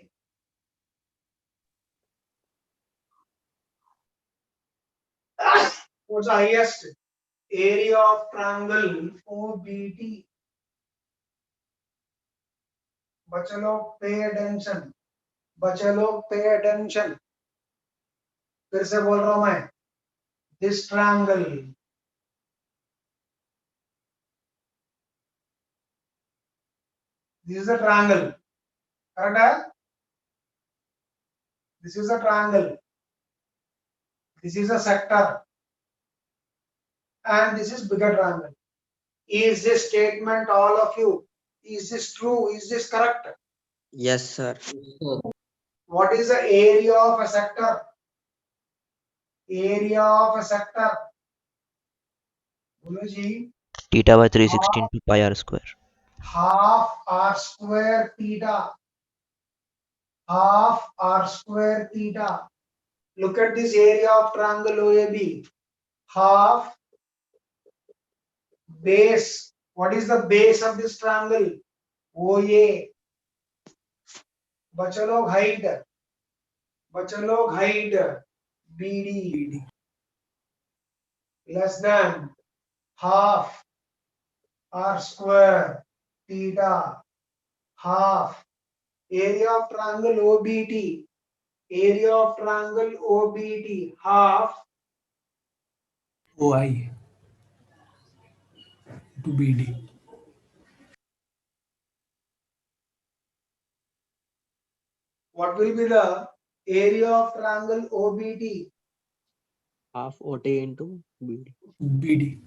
[SPEAKER 2] What's the highest? Area of triangle OBT. बच्चे लोग pay attention. फिर से बोल रहा हूं मैं. This triangle. This is a triangle. Correct? This is a triangle. This is a sector. And this is bigger triangle. Is this statement, all of you, is this true? Is this correct?
[SPEAKER 5] Yes, sir.
[SPEAKER 2] What is the area of a sector? Area of a sector. Bolo ji.
[SPEAKER 8] Theta by 360 into pi r square.
[SPEAKER 2] Half r square theta. Half r square theta. Look at this area of triangle OAB. Half base. What is the base of this triangle? OA. बच्चों लोग height BD less than half r square theta. Half area of triangle OBT. Area of triangle OBT. Half
[SPEAKER 4] OI to BD.
[SPEAKER 2] What will be the area of triangle OBT?
[SPEAKER 5] Half OT into BD.
[SPEAKER 4] BD.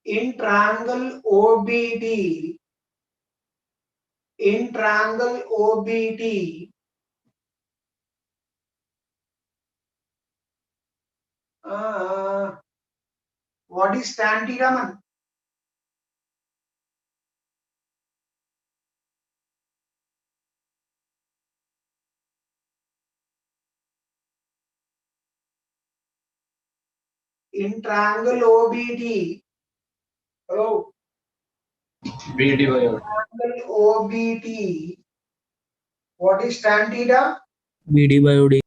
[SPEAKER 2] In triangle OBT, what is tan theta, man? In triangle OBT, hello?
[SPEAKER 10] BD by OD.
[SPEAKER 2] Triangle OBT, what is tan theta?
[SPEAKER 7] BD by OD.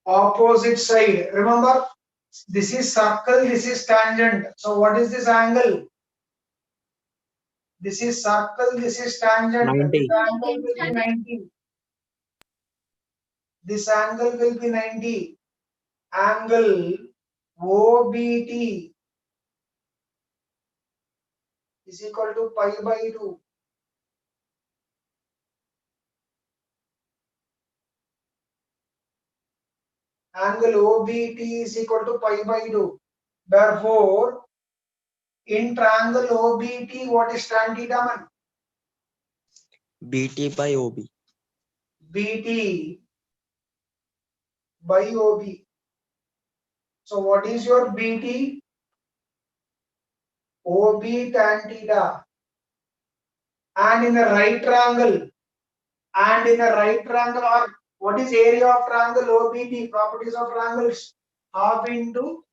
[SPEAKER 2] Opposite side. Remember, this is circle, this is tangent. So what is this angle? This is circle, this is tangent.
[SPEAKER 5] 90.
[SPEAKER 2] This angle will be 90. This angle will be 90. Angle OBT is equal to pi by 2. Angle OBT is equal to pi by 2. Therefore, in triangle OBT, what is tan theta, man?
[SPEAKER 5] BT by OB.
[SPEAKER 2] BT by OB. So what is your BT? OB tan theta. And in the right triangle, And in a right triangle, or what is area of triangle OBD? Properties of triangles: half into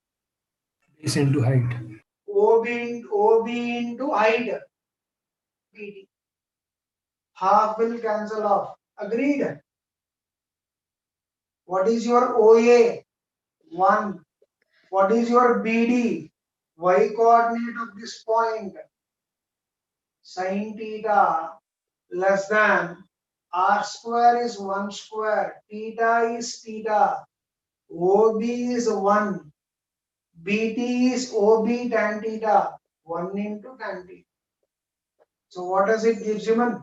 [SPEAKER 4] Base into height.
[SPEAKER 2] OB into height. BD. Half will cancel off. Agreed? What is your OA? 1. What is your BD? Y coordinate of this point. Sin theta less than r square is 1 square. Theta is theta. OB is 1. BT is OB tan theta. 1 into tan theta. So what does it give you, man?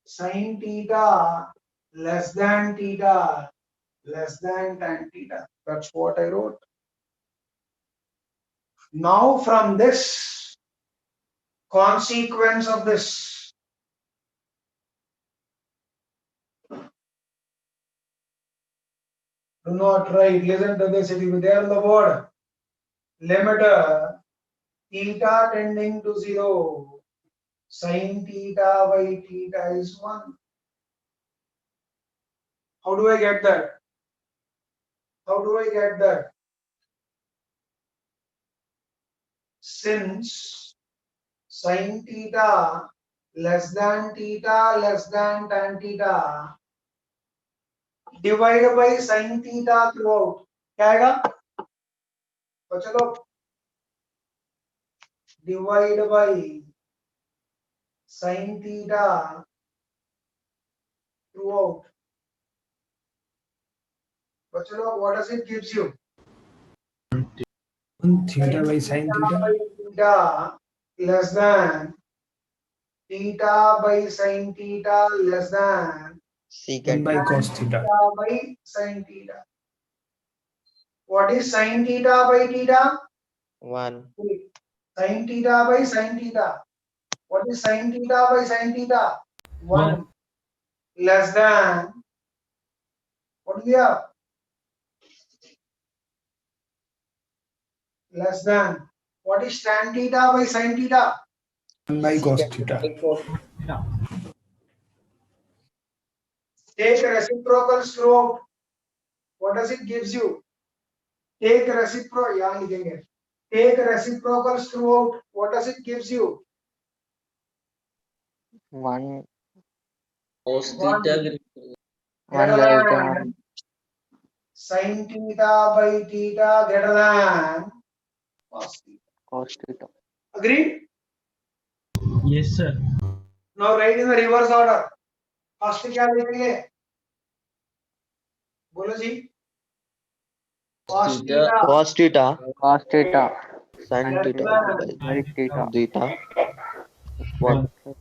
[SPEAKER 2] Sin theta less than theta less than tan theta. That's what I wrote. Now from this, consequence of this, do not write, listen to this, it will be there on the board. Limit theta tending to 0, sin theta by theta is 1. How do I get that? How do I get that? Since sin theta less than tan theta, divided by sin theta throughout, क्या आएगा? तो चलो divide by sin theta throughout. But chalo, what does it gives you?
[SPEAKER 4] 1 theta by sin theta.
[SPEAKER 2] By theta less than theta by sin theta less than
[SPEAKER 4] 1 by cos theta.
[SPEAKER 2] by sin theta. What is sin theta by theta?
[SPEAKER 5] 1.
[SPEAKER 2] Sin theta by sin theta. What is sin theta by sin theta? 1 less than, what do we have? Less than. What is tan theta by sin theta?
[SPEAKER 4] 1 by cos theta.
[SPEAKER 2] Take reciprocals throughout. What does it gives you? Take reciprocals throughout. What does it gives you?
[SPEAKER 9] 1
[SPEAKER 10] Cos
[SPEAKER 2] One.
[SPEAKER 10] theta.
[SPEAKER 9] 1 less than
[SPEAKER 2] Sin theta by theta greater than cos theta.
[SPEAKER 9] cos theta.
[SPEAKER 2] Agreed?
[SPEAKER 1] Yes, sir.
[SPEAKER 2] Now write in the reverse order. First क्या लिखेंगे? बोलो जी. Cos theta
[SPEAKER 5] Cos theta
[SPEAKER 9] Cos theta
[SPEAKER 5] sin
[SPEAKER 2] less
[SPEAKER 5] theta
[SPEAKER 2] than
[SPEAKER 9] by theta.
[SPEAKER 5] theta
[SPEAKER 1] 1.
[SPEAKER 5] 1.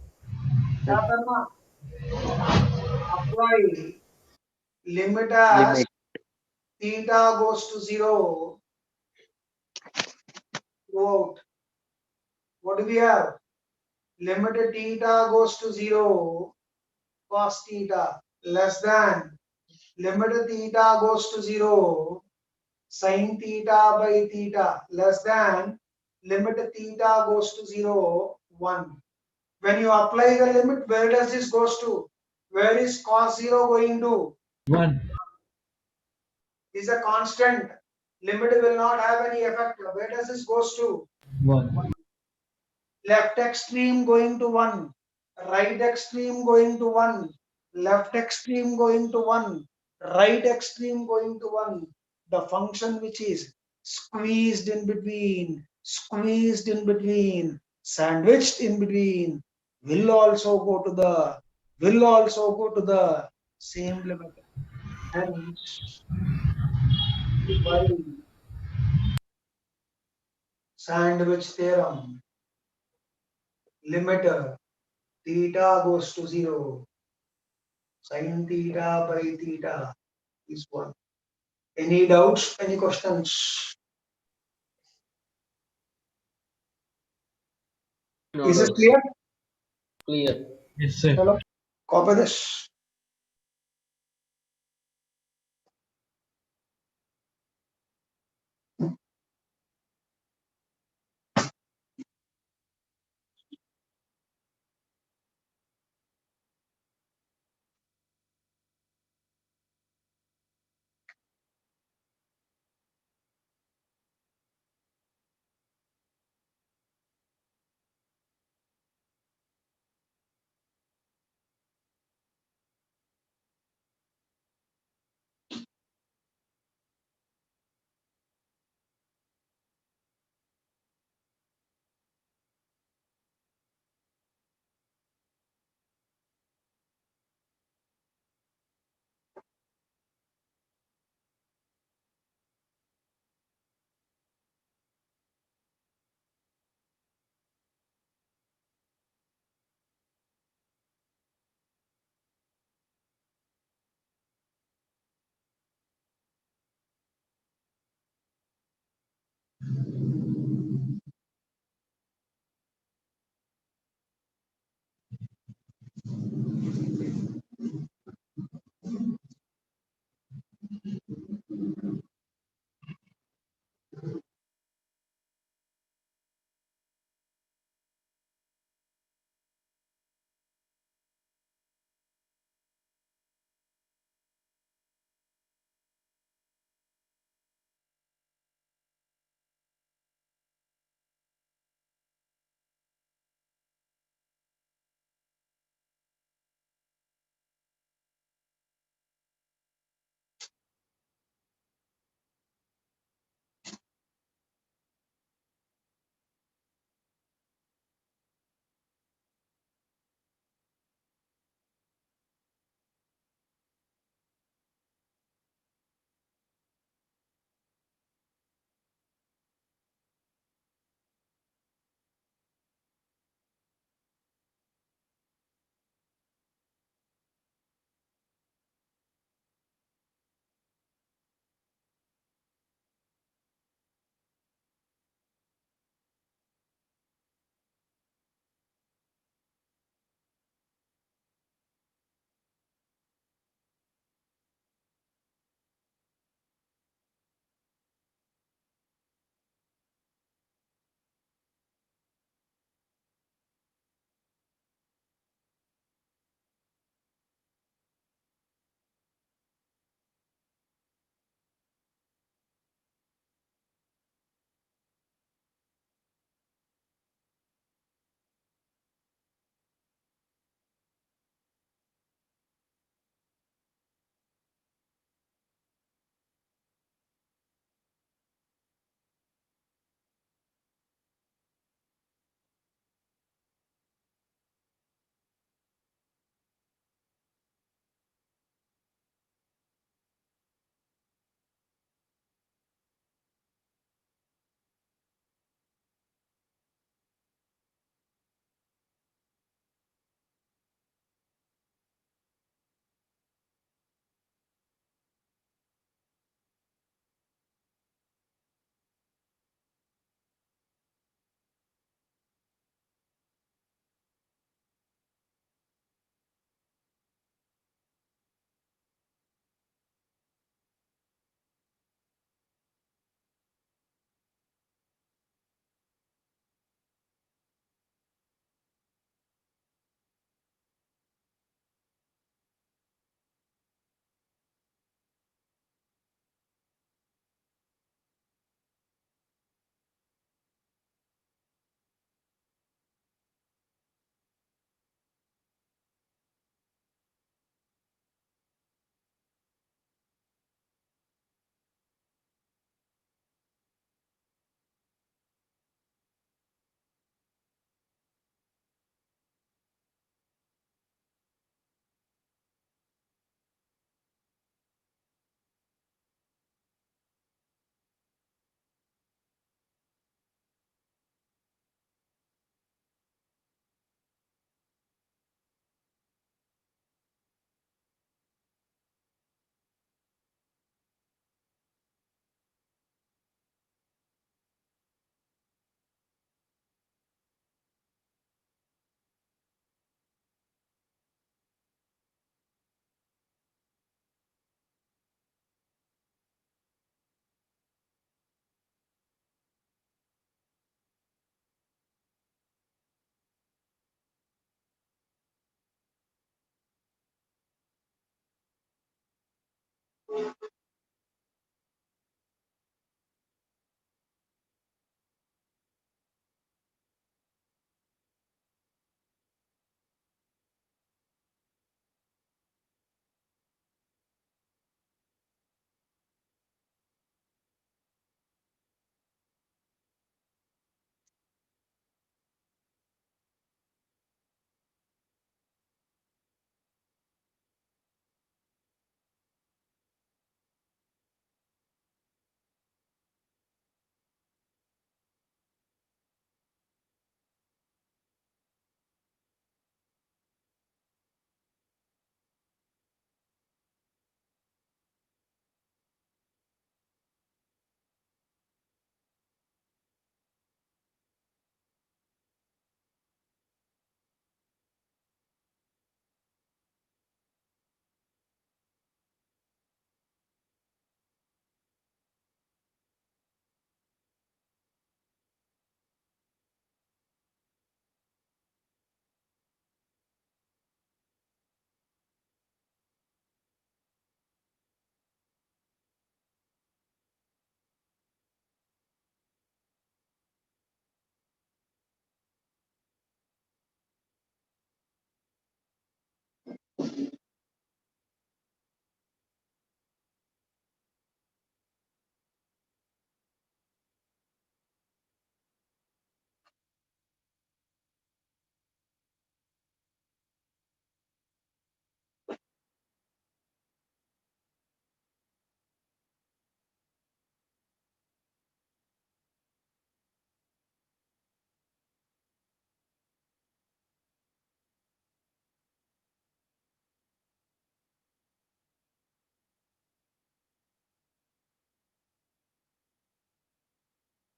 [SPEAKER 2] क्या करना? Apply limit as
[SPEAKER 9] Limit
[SPEAKER 2] theta goes to 0 throughout. What do we have? Limit theta goes to 0 cos theta less than limit theta goes to 0 sin theta by theta less than limit theta goes to 0 1. When you apply the limit, where does this goes to? Where is cos 0 going to?
[SPEAKER 1] 1.
[SPEAKER 2] Is a constant. Limit will not have any effect. Where does this goes to?
[SPEAKER 1] 1.
[SPEAKER 2] Left extreme going to 1, right extreme going to 1, left extreme going to 1, right extreme going to 1. The function which is squeezed in between, sandwiched in between, will also go to the same limit. Hence, by sandwich theorem, limit theta goes to 0, sin theta by theta is 1. Any doubts? Any questions?
[SPEAKER 10] No
[SPEAKER 2] Is this
[SPEAKER 10] doubts.
[SPEAKER 2] clear?
[SPEAKER 10] Clear.
[SPEAKER 1] Yes, sir.
[SPEAKER 2] Hello? Copy this.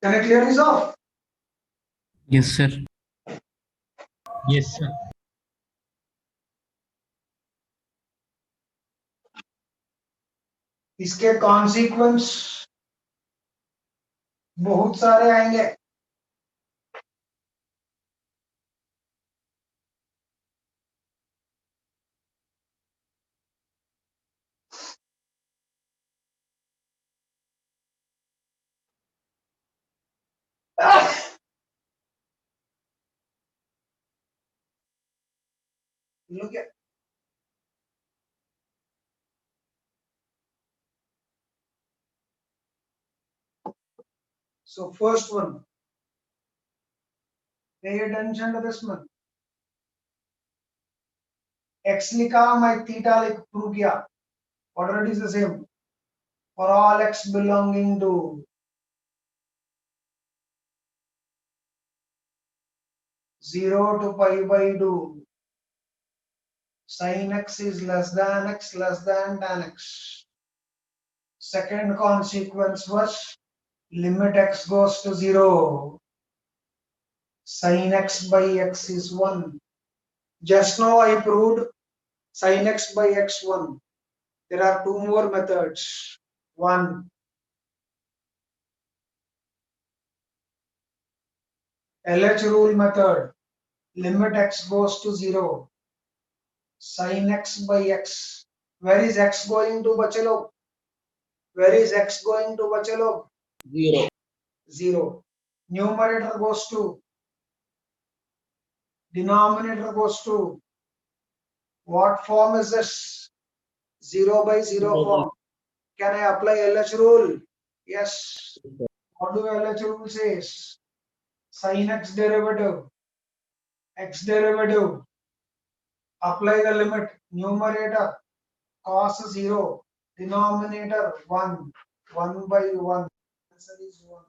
[SPEAKER 2] Can I clear this off?
[SPEAKER 7] Yes, sir.
[SPEAKER 1] Yes, sir.
[SPEAKER 2] इसके consequence बहुत सारे आएंगे. Look at. So first one, pay attention to this one. X लिखा मैं theta लिख prove किया. Order is the same for all x belonging to 0 to pi by 2. Sin x is less than x less than tan x. Second consequence was limit x goes to 0. Sin x by x is 1. Just now I proved sin x by x 1. There are two more methods. One, LH rule method. Limit x goes to 0. Sin x by x. Where is x going to, बच्चे लोग? Where is x going to, बच्चे लोग?
[SPEAKER 10] 0.
[SPEAKER 2] 0. Numerator goes to. Denominator goes to. What form is this? 0 by 0 form. Can I apply LH rule? Yes. What do LH rule says? Sin x derivative. X derivative. Apply the limit. Numerator cos 0. Denominator 1. 1 by 1. Answer is 1.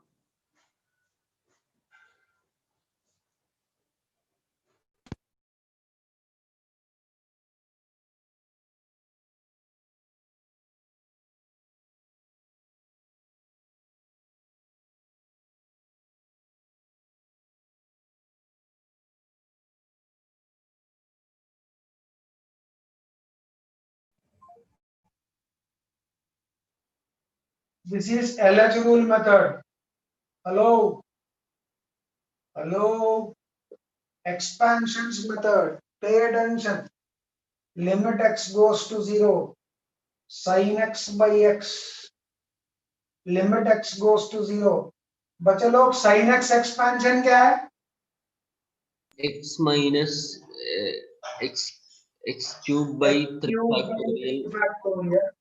[SPEAKER 2] This is LH rule method. Hello. Hello. Expansions method. Pay attention. Limit x goes to 0. Sin x by x. Limit x goes to 0. बच्चे लोग sin x expansion क्या है?
[SPEAKER 10] X minus x cube by 3 factorial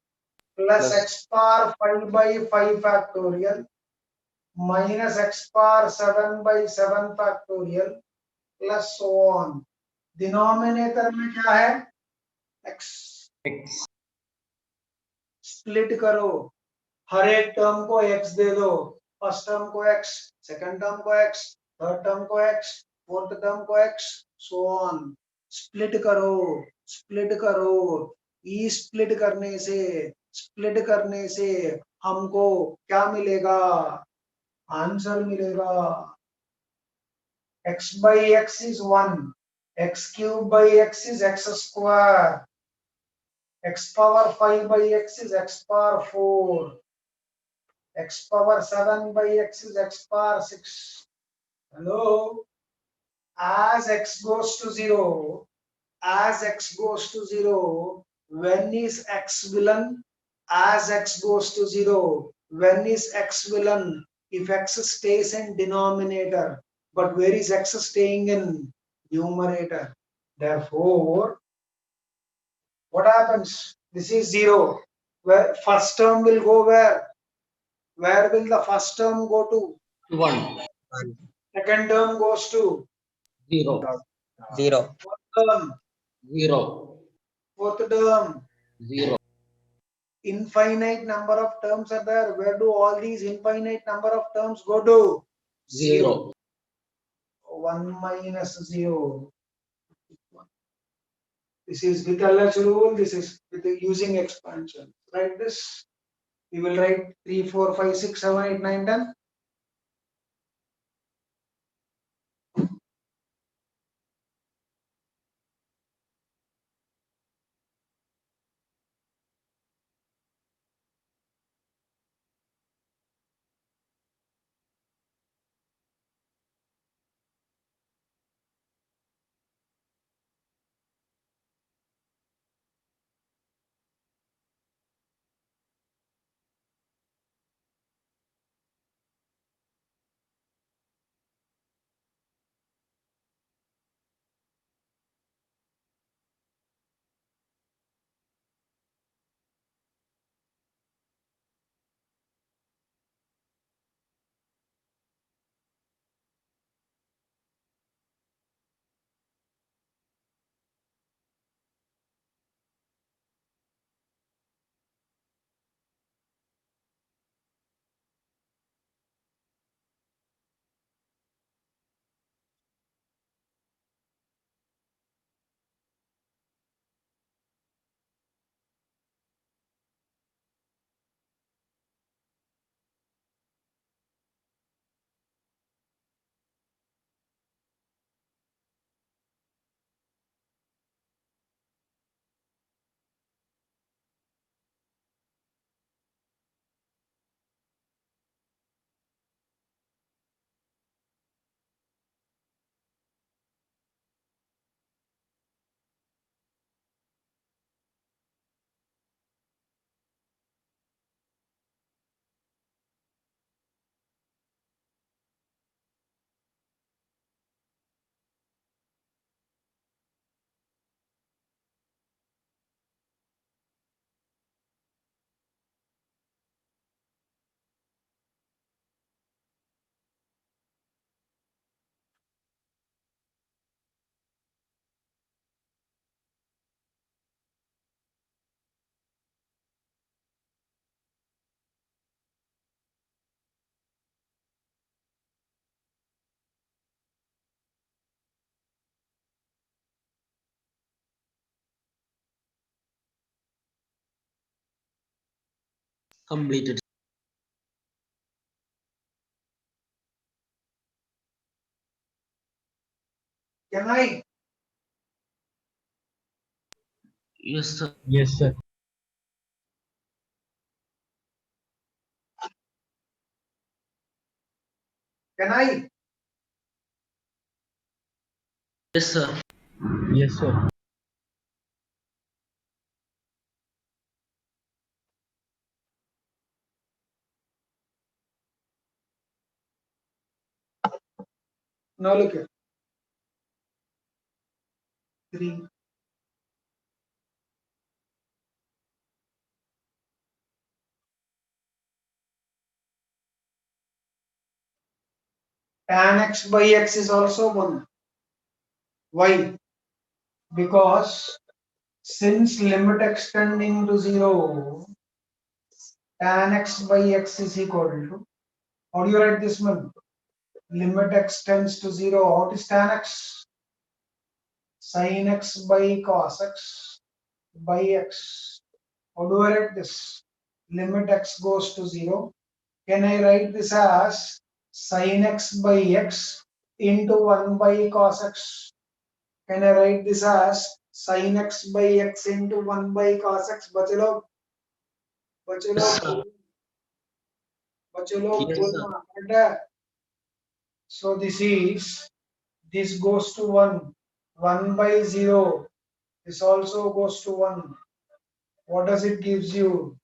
[SPEAKER 2] plus x power 5 by 5 factorial minus x power 7 by 7 factorial plus so on. Denominator में क्या है? x. Split करो. हर एक term को x दे दो. फर्स्ट टर्म को x, सेकंड टर्म को x, थर्ड टर्म को x, फोर्थ टर्म को x, so on. स्प्लिट करो, स्प्लिट करो. ई स्प्लिट करने से हमको क्या मिलेगा? आंसर मिलेगा. x by x is 1. x cube by x is x square. X power 5 by x is x power 4. X power 7 by x is x power 6. Hello? As x goes to 0, when is x villain? As x goes to 0, when is x villain? If x stays in denominator, but where is x staying in? Numerator. Therefore, what happens? This is 0. Where first term will go where? Where will the first term go to?
[SPEAKER 10] 1.
[SPEAKER 2] Second term goes to
[SPEAKER 10] 0.
[SPEAKER 9] 0.
[SPEAKER 2] fourth term.
[SPEAKER 10] 0.
[SPEAKER 2] Fourth term.
[SPEAKER 10] 0.
[SPEAKER 2] Infinite number of terms are there. Where do all these infinite number of terms go to?
[SPEAKER 10] 0.
[SPEAKER 2] 1 minus 0. This is with LH rule. This is with using expansion. Write this. We will write 3, 4, 5, 6, 7, 8, 9, 10.
[SPEAKER 10] Completed.
[SPEAKER 2] Can I?
[SPEAKER 10] Yes, sir.
[SPEAKER 1] Yes, sir.
[SPEAKER 2] Can I?
[SPEAKER 10] Yes, sir.
[SPEAKER 1] Yes, sir.
[SPEAKER 2] Now look here. 3. Tan x by x is also 1. Why? Because since limit extending to 0, tan x by x is equal to, how do you write this one? Limit extends to 0. What is tan x? Sin x by cos x by x. How do I write this? Limit x goes to 0. Can I write this as sin x by x into 1 by cos x? Can I write this as sin x by x into 1 by cos x? बच्चे लोग
[SPEAKER 10] Yes, sir. Yes, sir.
[SPEAKER 2] बोलना correct है? So this goes to 1 by 0. This also goes to 1. What does it gives you?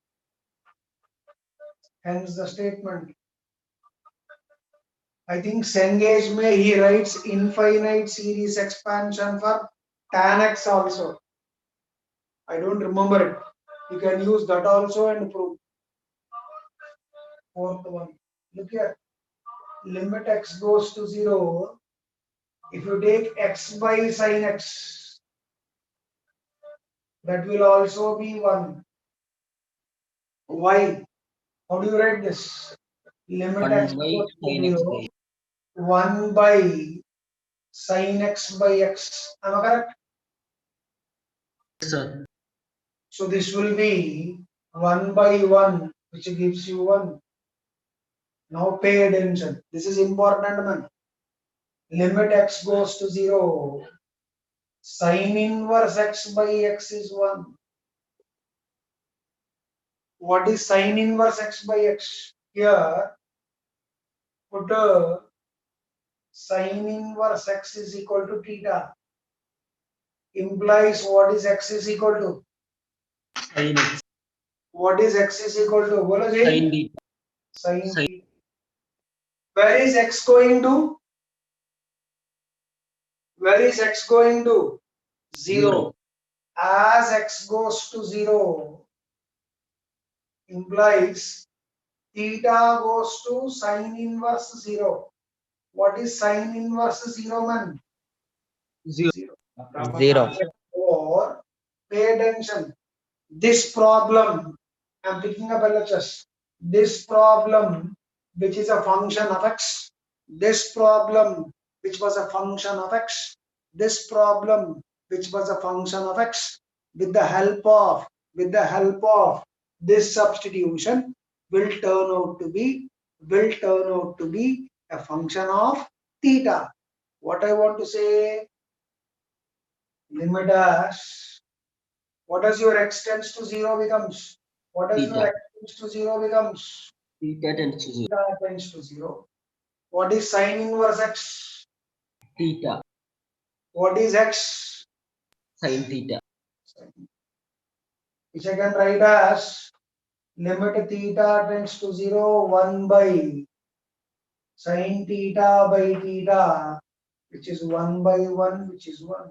[SPEAKER 2] Hence the statement. I think Cengage may he writes infinite series expansion for tan x also. I don't remember it. You can use that also and prove. Fourth one. Look here. Limit x goes to 0. If you take x by sin x, that will also be 1. Why? How do you write this? Limit
[SPEAKER 10] 1
[SPEAKER 2] x
[SPEAKER 10] by
[SPEAKER 2] goes to
[SPEAKER 10] sin x
[SPEAKER 2] 0.
[SPEAKER 10] by
[SPEAKER 2] 1 by sin x by x. Am I correct?
[SPEAKER 10] Yes, sir.
[SPEAKER 2] So this will be 1 by 1, which gives you 1. Now pay attention. This is important, man. Limit x goes to 0. Sin inverse x by x is 1. What is sin inverse x by x? Here, put sin inverse x is equal to theta. Implies what is x is equal to?
[SPEAKER 10] Sin x.
[SPEAKER 2] What is x is equal to? Bolo ji?
[SPEAKER 10] Sin theta.
[SPEAKER 2] Sin
[SPEAKER 10] Sin.
[SPEAKER 2] theta. Where is x going to? Where is x going to? 0. As x goes to 0, implies theta goes to sin inverse 0. What is sin inverse 0, man?
[SPEAKER 10] 0.
[SPEAKER 9] 0.
[SPEAKER 2] Or pay attention. This problem, I'm picking up LHS. This problem, which is a function of x. This problem, which was a function of x. This problem, which was a function of x. With the help of this substitution, will turn out to be a function of theta. What I want to say, limit dash. What does your x tends to 0 becomes? What does your
[SPEAKER 10] Theta.
[SPEAKER 2] x tends to 0 becomes?
[SPEAKER 10] Theta tends to 0.
[SPEAKER 2] Theta tends to 0. What is sin inverse x?
[SPEAKER 10] Theta.
[SPEAKER 2] What is x?
[SPEAKER 10] Sin theta.
[SPEAKER 2] Which I can write as limit theta tends to 0, 1 by sin theta by theta, which is 1 by 1, which is 1.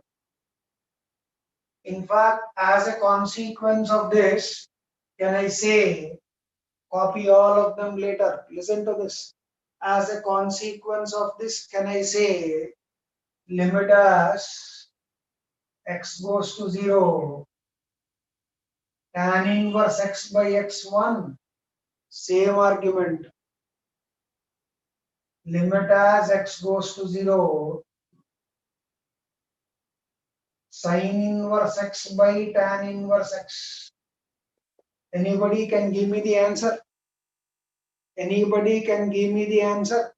[SPEAKER 2] In fact, as a consequence of this, can I say, copy all of them later. Listen to this. As a consequence of this, can I say, limit as x goes to 0, tan inverse x by x1, same argument. Limit as x goes to 0, sin inverse x by tan inverse x. Anybody can give me the answer? Anybody can give me the answer?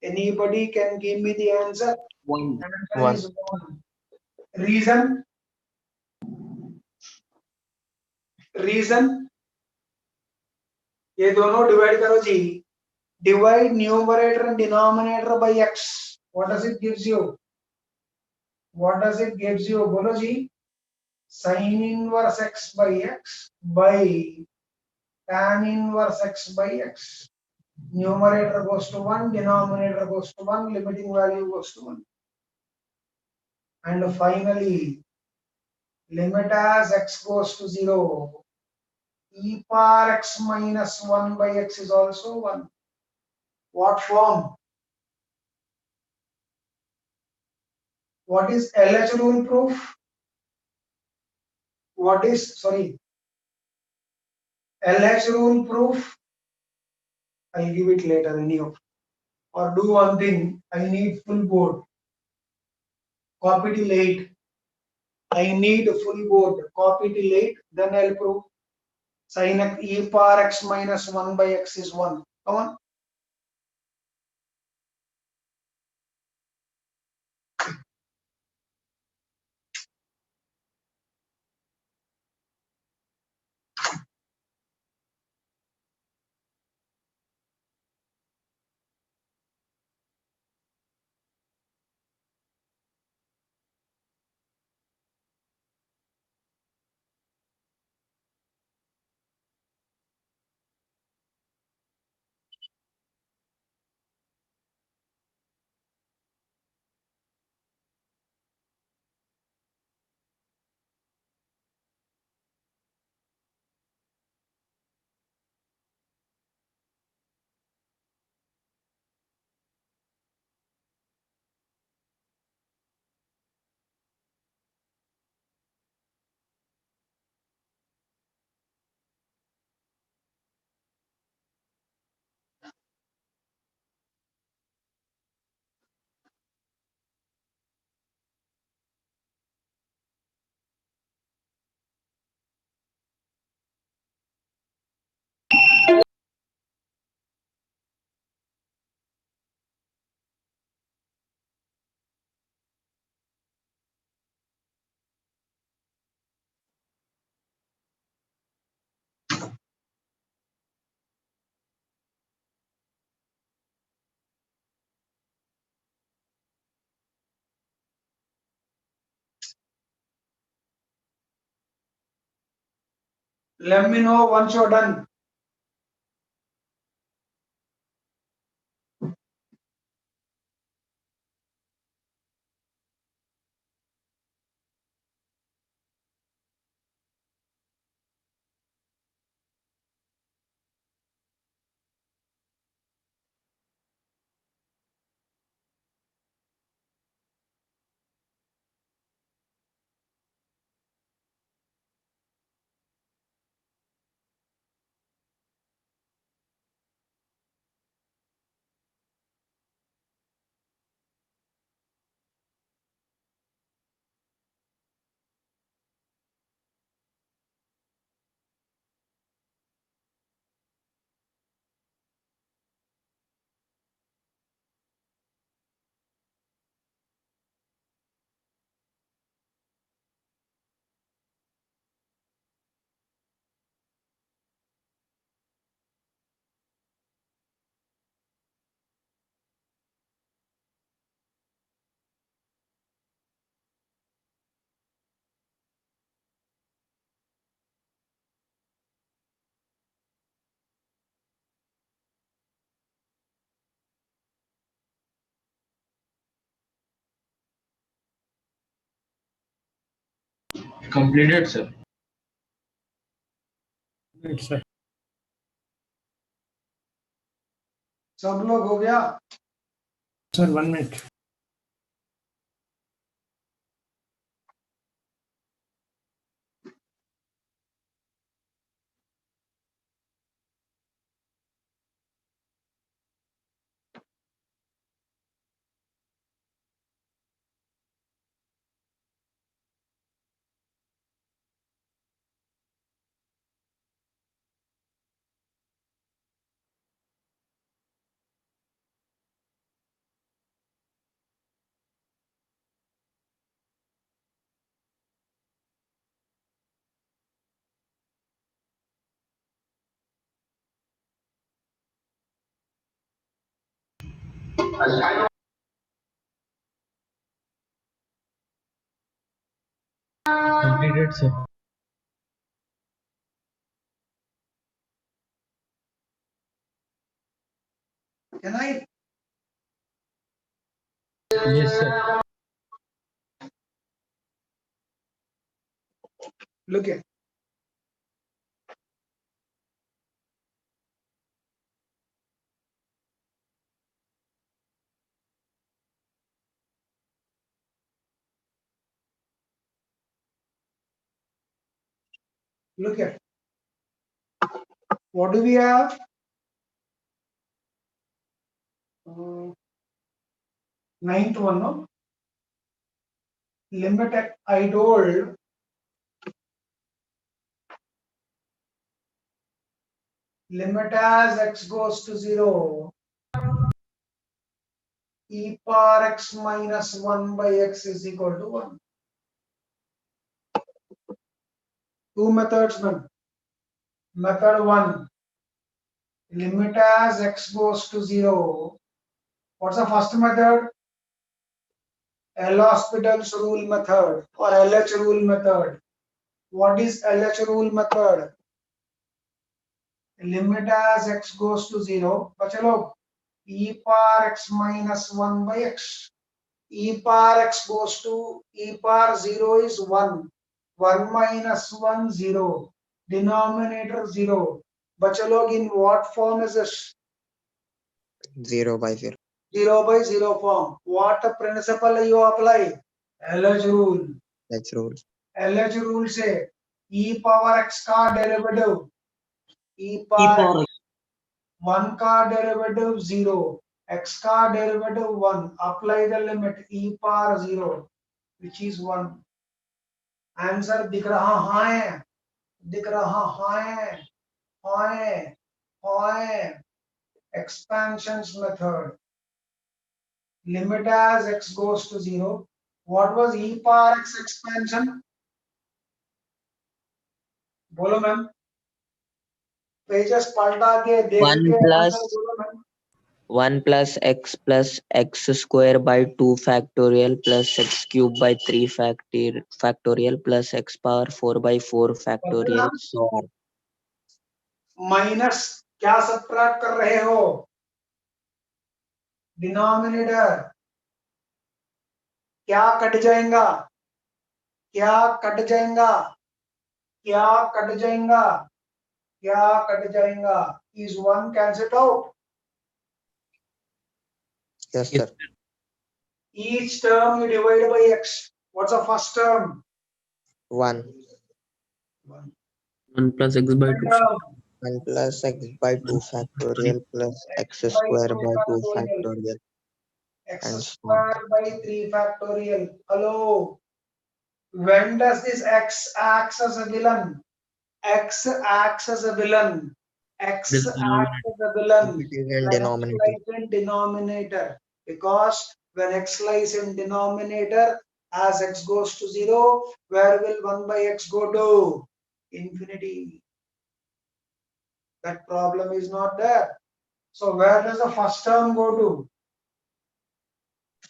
[SPEAKER 2] Anybody can give me the answer?
[SPEAKER 10] One.
[SPEAKER 2] Answer is 1. Reason? Reason? ये दोनों divide करो जी. Divide numerator and denominator by x. What does it gives you? What does it gives you? बोलो जी. Sin inverse x by x by tan inverse x by x. Numerator goes to 1, denominator goes to 1, limiting value goes to 1. And finally, limit as x goes to 0. E power x minus 1 by x is also 1. What form? What is LH rule proof? What is, sorry, LH rule proof? I'll give it later anyhow. Or do one thing, I need full board. Copy till 8. I need a full board. Copy till 8, then I'll prove. Sin x e power x minus 1 by x is 1. Come on. Let me know once you're done.
[SPEAKER 1] Completed, sir.
[SPEAKER 4] It's a
[SPEAKER 2] सब लोग हो गया.
[SPEAKER 4] sir, 1 minute.
[SPEAKER 1] Completed, sir.
[SPEAKER 2] Can I?
[SPEAKER 1] Yes, sir.
[SPEAKER 2] Look at. Look at. What do we have? Ninth one, no? Limit at I told limit as x goes to 0, e power x minus 1 by x is equal to 1. Two methods, man. Method 1, limit as x goes to 0. What's the first method? L'Hospital's rule method or LH rule method. What is LH rule method? Limit as x goes to 0. बच्चे लोग, e power x minus 1 by x. E power x goes to e power 0 is 1. 1 minus 1, 0. Denominator 0. बच्चे लोग, in what form is this?
[SPEAKER 5] 0 by 0.
[SPEAKER 2] 0 by 0 form. What principle you apply? LH rule.
[SPEAKER 5] That's rule.
[SPEAKER 2] LH rule say e power x का derivative. E
[SPEAKER 10] E
[SPEAKER 2] power
[SPEAKER 10] power
[SPEAKER 2] 1 का derivative 0. X का derivative 1. Apply the limit e power 0, which is 1. Answer दिख रहा है? दिख रहा है? है. Expansions method. Limit as x goes to 0. What was e power x expansion? बोलो मैम. पेजेस पलटा के देख
[SPEAKER 5] 1
[SPEAKER 2] के
[SPEAKER 5] plus
[SPEAKER 2] आंसर बोलो ma'am.
[SPEAKER 5] 1 plus x square by 2 factorial plus x cube by 3 factorial plus x power 4 by 4 factorial so on.
[SPEAKER 2] Minus क्या subtract कर रहे हो? डिनोमिनेटर. क्या कट जाएगा? क्या कट जाएगा? क्या कट जाएगा? क्या कट जाएगा? Is 1 cancelled out?
[SPEAKER 5] Yes, sir.
[SPEAKER 2] Each term you divide by x. What's the first term?
[SPEAKER 5] 1.
[SPEAKER 7] 1 plus x by 2.
[SPEAKER 2] Term.
[SPEAKER 5] 1 plus x by 2 factorial plus x
[SPEAKER 2] By
[SPEAKER 5] square
[SPEAKER 2] 2
[SPEAKER 5] by 2
[SPEAKER 2] factorial.
[SPEAKER 5] factorial
[SPEAKER 2] X
[SPEAKER 5] and so on.
[SPEAKER 2] square by 3 factorial. Hello. When does this x acts as a villain? X acts as a villain. X
[SPEAKER 7] This denominator.
[SPEAKER 2] acts as a villain
[SPEAKER 5] It is in
[SPEAKER 2] when
[SPEAKER 5] denominator.
[SPEAKER 2] x lies in denominator. Because when x lies in denominator, as x goes to 0, where will 1 by x go to? Infinity. That problem is not there. So where does the first term go to?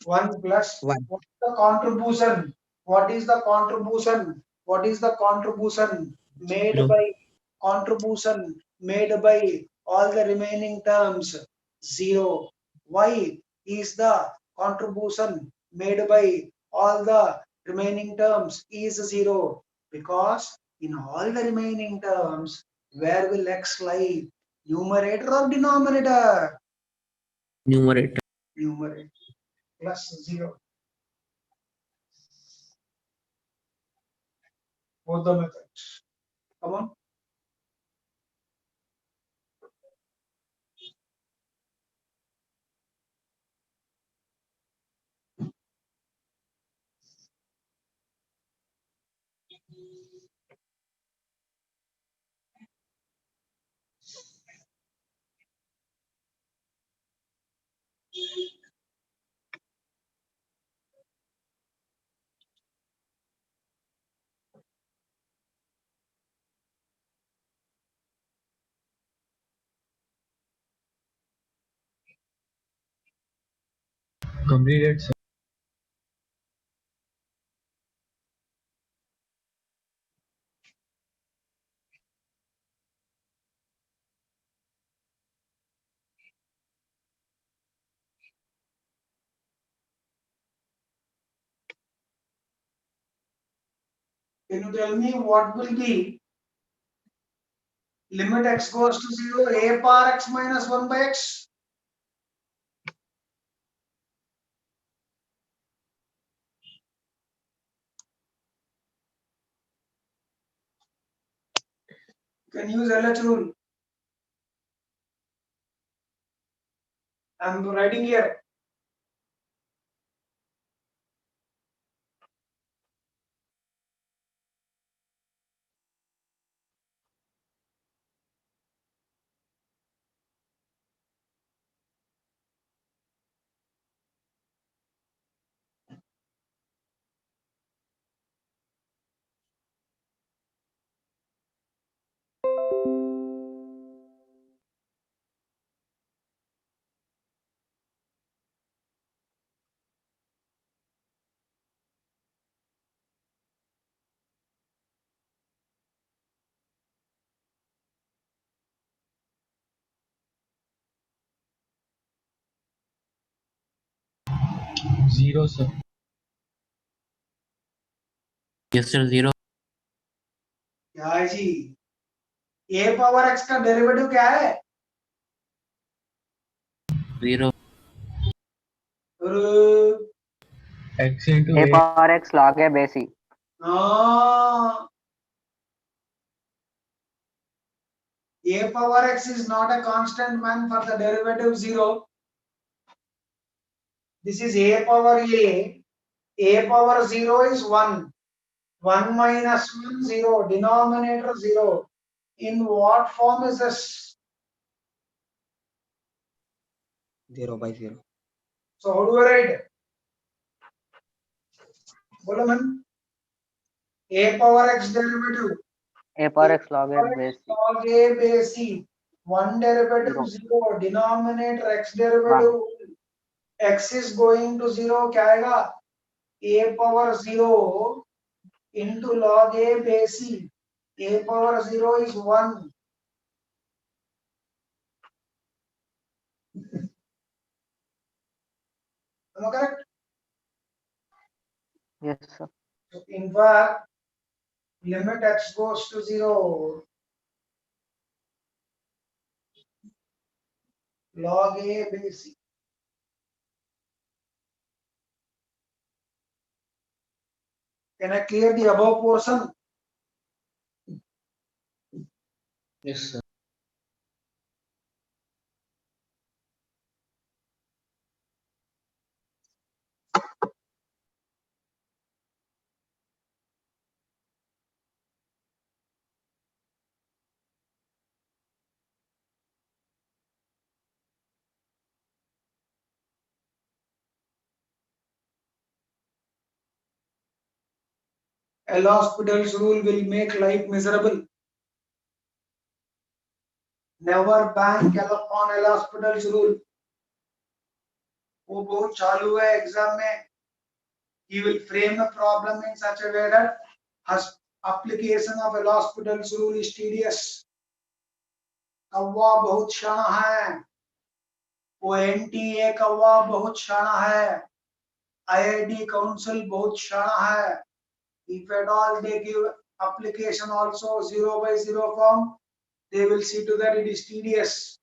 [SPEAKER 2] 1 plus
[SPEAKER 5] 1.
[SPEAKER 2] what is the contribution? What is the contribution? What is the contribution made
[SPEAKER 7] Zero.
[SPEAKER 2] by all the remaining terms? 0. Why is the contribution made by all the remaining terms is 0? Because in all the remaining terms, where will x lie? Numerator or denominator?
[SPEAKER 7] Numerator.
[SPEAKER 2] Numerator. Plus 0. Both the methods. Come on.
[SPEAKER 1] completed, sir.
[SPEAKER 2] Can you tell me what will be limit x goes to 0, a power x minus 1 by x? You can use LH rule. I am writing here.
[SPEAKER 1] Zero, sir.
[SPEAKER 7] Yes, sir. 0.
[SPEAKER 2] क्या है जी? a power x का derivative क्या है?
[SPEAKER 7] 0.
[SPEAKER 2] और
[SPEAKER 1] X into
[SPEAKER 9] A
[SPEAKER 1] a.
[SPEAKER 9] power x log a base c.
[SPEAKER 2] हाँ, a power x is not a constant man for the derivative 0. This is a power a. A power 0 is 1. 1 minus 1, 0. Denominator 0. In what form is this?
[SPEAKER 9] 0 by 0.
[SPEAKER 2] So how do I write? Bolo man. A power x derivative.
[SPEAKER 9] A power x log a base c.
[SPEAKER 2] Log a base c. 1 derivative
[SPEAKER 9] 0.
[SPEAKER 2] 0. Denominator x
[SPEAKER 9] 1.
[SPEAKER 2] derivative. X is going to 0. क्या आएगा? A power 0 into log a base c. A power 0 is 1. Am I correct?
[SPEAKER 9] Yes, sir.
[SPEAKER 2] So in fact, limit x goes to 0. Log a base c. Can I clear the above portion?
[SPEAKER 10] Yes, sir.
[SPEAKER 2] L'Hospital's rule will make life miserable. Never bank on L'Hospital's rule. वो बहुत चालू है exam में. He will frame the problem in such a way that has application of L'Hospital's rule is tedious. कौवा बहुत शाना है. वो NTA कौवा बहुत शाना है. IIT council बहुत शाना है. If at all they give application also 0 by 0 form, they will see to that it is tedious.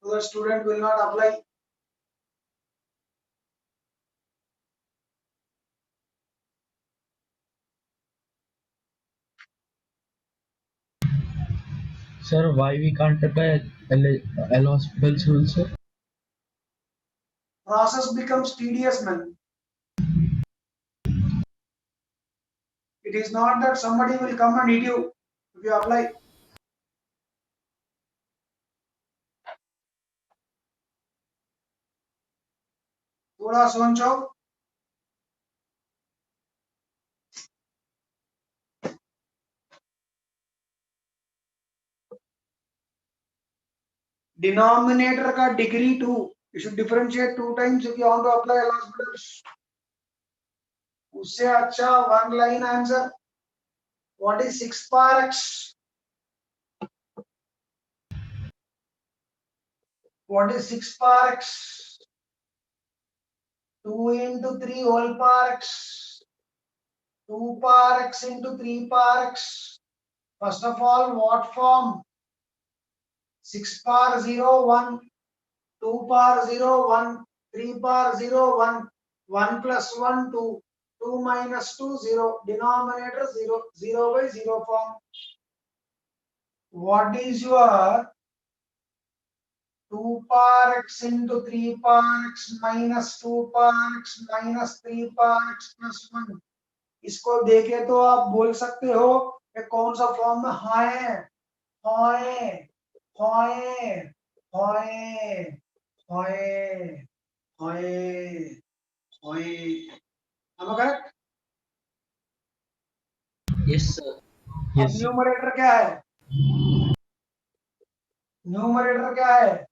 [SPEAKER 2] So the student will not apply.
[SPEAKER 1] Sir, why we can't apply L'Hospital's rule, sir?
[SPEAKER 2] Process becomes tedious, man. It is not that somebody will come and eat you if you apply. थोड़ा सोचो. Denominator का degree 2 You should differentiate 2 times if you want to apply L'Hospital's. उससे अच्छा one line answer. What is 6 power x? What is 6 power x? 2 into 3 whole power x. 2 power x into 3 power x. First of all, what form? 6 power 0, 1. 2 power 0, 1. 3 power 0, 1. 1 plus 1, 2. 2 minus 2, 0. Denominator 0. 0 by 0 form. What is your 2 power x into 3 power x minus 2 power x minus 3 power x plus 1? इसको देखे तो आप बोल सकते हो कि कौन सा फॉर्म में हाँ है, हाँ है, हाँ है, हाँ है, हाँ है, हाँ है, हाँ है। Am I correct?
[SPEAKER 10] Yes, sir.
[SPEAKER 2] अब
[SPEAKER 1] Yes, sir.
[SPEAKER 2] न्यूमरेटर क्या है? न्यूमरेटर क्या है?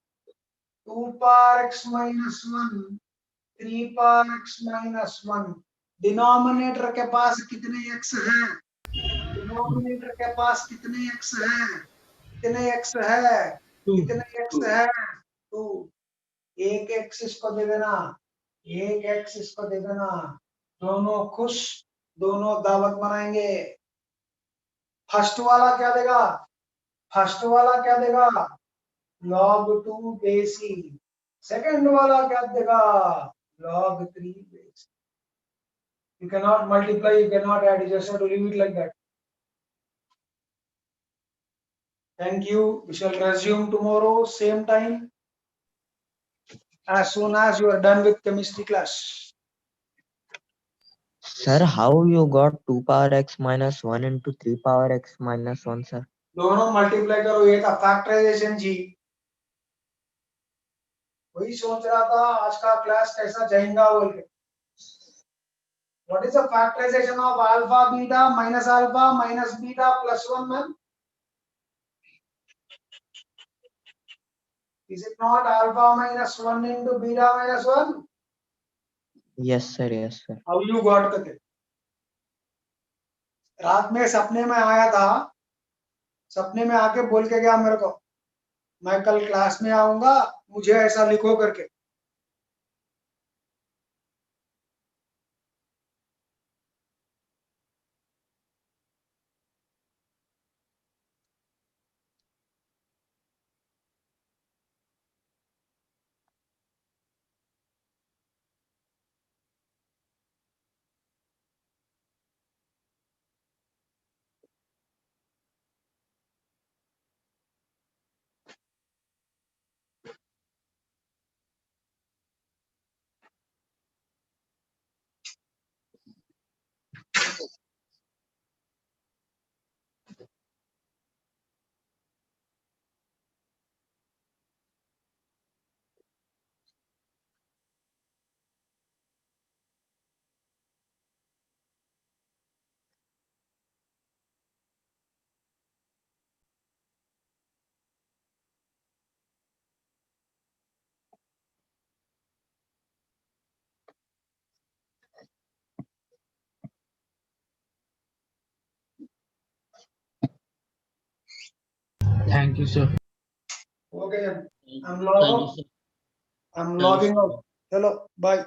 [SPEAKER 2] 2 power x minus 1, 3 power x minus 1. Denominator के पास कितने x है? डिनोमिनेटर के पास कितने x है? कितने x है? कितने x है? 2. एक x इसको दे देना, एक x इसको दे देना. दोनों खुश, दोनों दावत मनाएंगे. फर्स्ट वाला क्या देगा? फर्स्ट वाला क्या देगा? log 2 base e. सेकंड वाला क्या देगा? log 3 base. You cannot multiply, you cannot add. You just have to leave it like that. Thank you. We shall resume tomorrow, same time, as soon as you are done with chemistry class.
[SPEAKER 5] Sir, how you got 2 power x minus 1 into 3 power x minus 1, sir?
[SPEAKER 2] दोनों multiply करो, ये था factorisation जी. वही सोच रहा था आज का क्लास कैसा जाएगा बोल के. What is the factorization of alpha beta minus beta plus 1, man? Is it not alpha minus 1 into beta minus 1?
[SPEAKER 5] Yes, sir. Yes, sir.
[SPEAKER 2] How you got it? रात में सपने में आया था, सपने में आके बोल के गया मेरे को, मैं कल क्लास में आऊंगा, मुझे ऐसा लिखो करके.
[SPEAKER 1] Thank you, sir.
[SPEAKER 2] Okay, I'm
[SPEAKER 10] Thank you, sir.
[SPEAKER 2] I'm
[SPEAKER 10] Thank you,
[SPEAKER 2] logging
[SPEAKER 10] sir.
[SPEAKER 2] out. Hello, bye.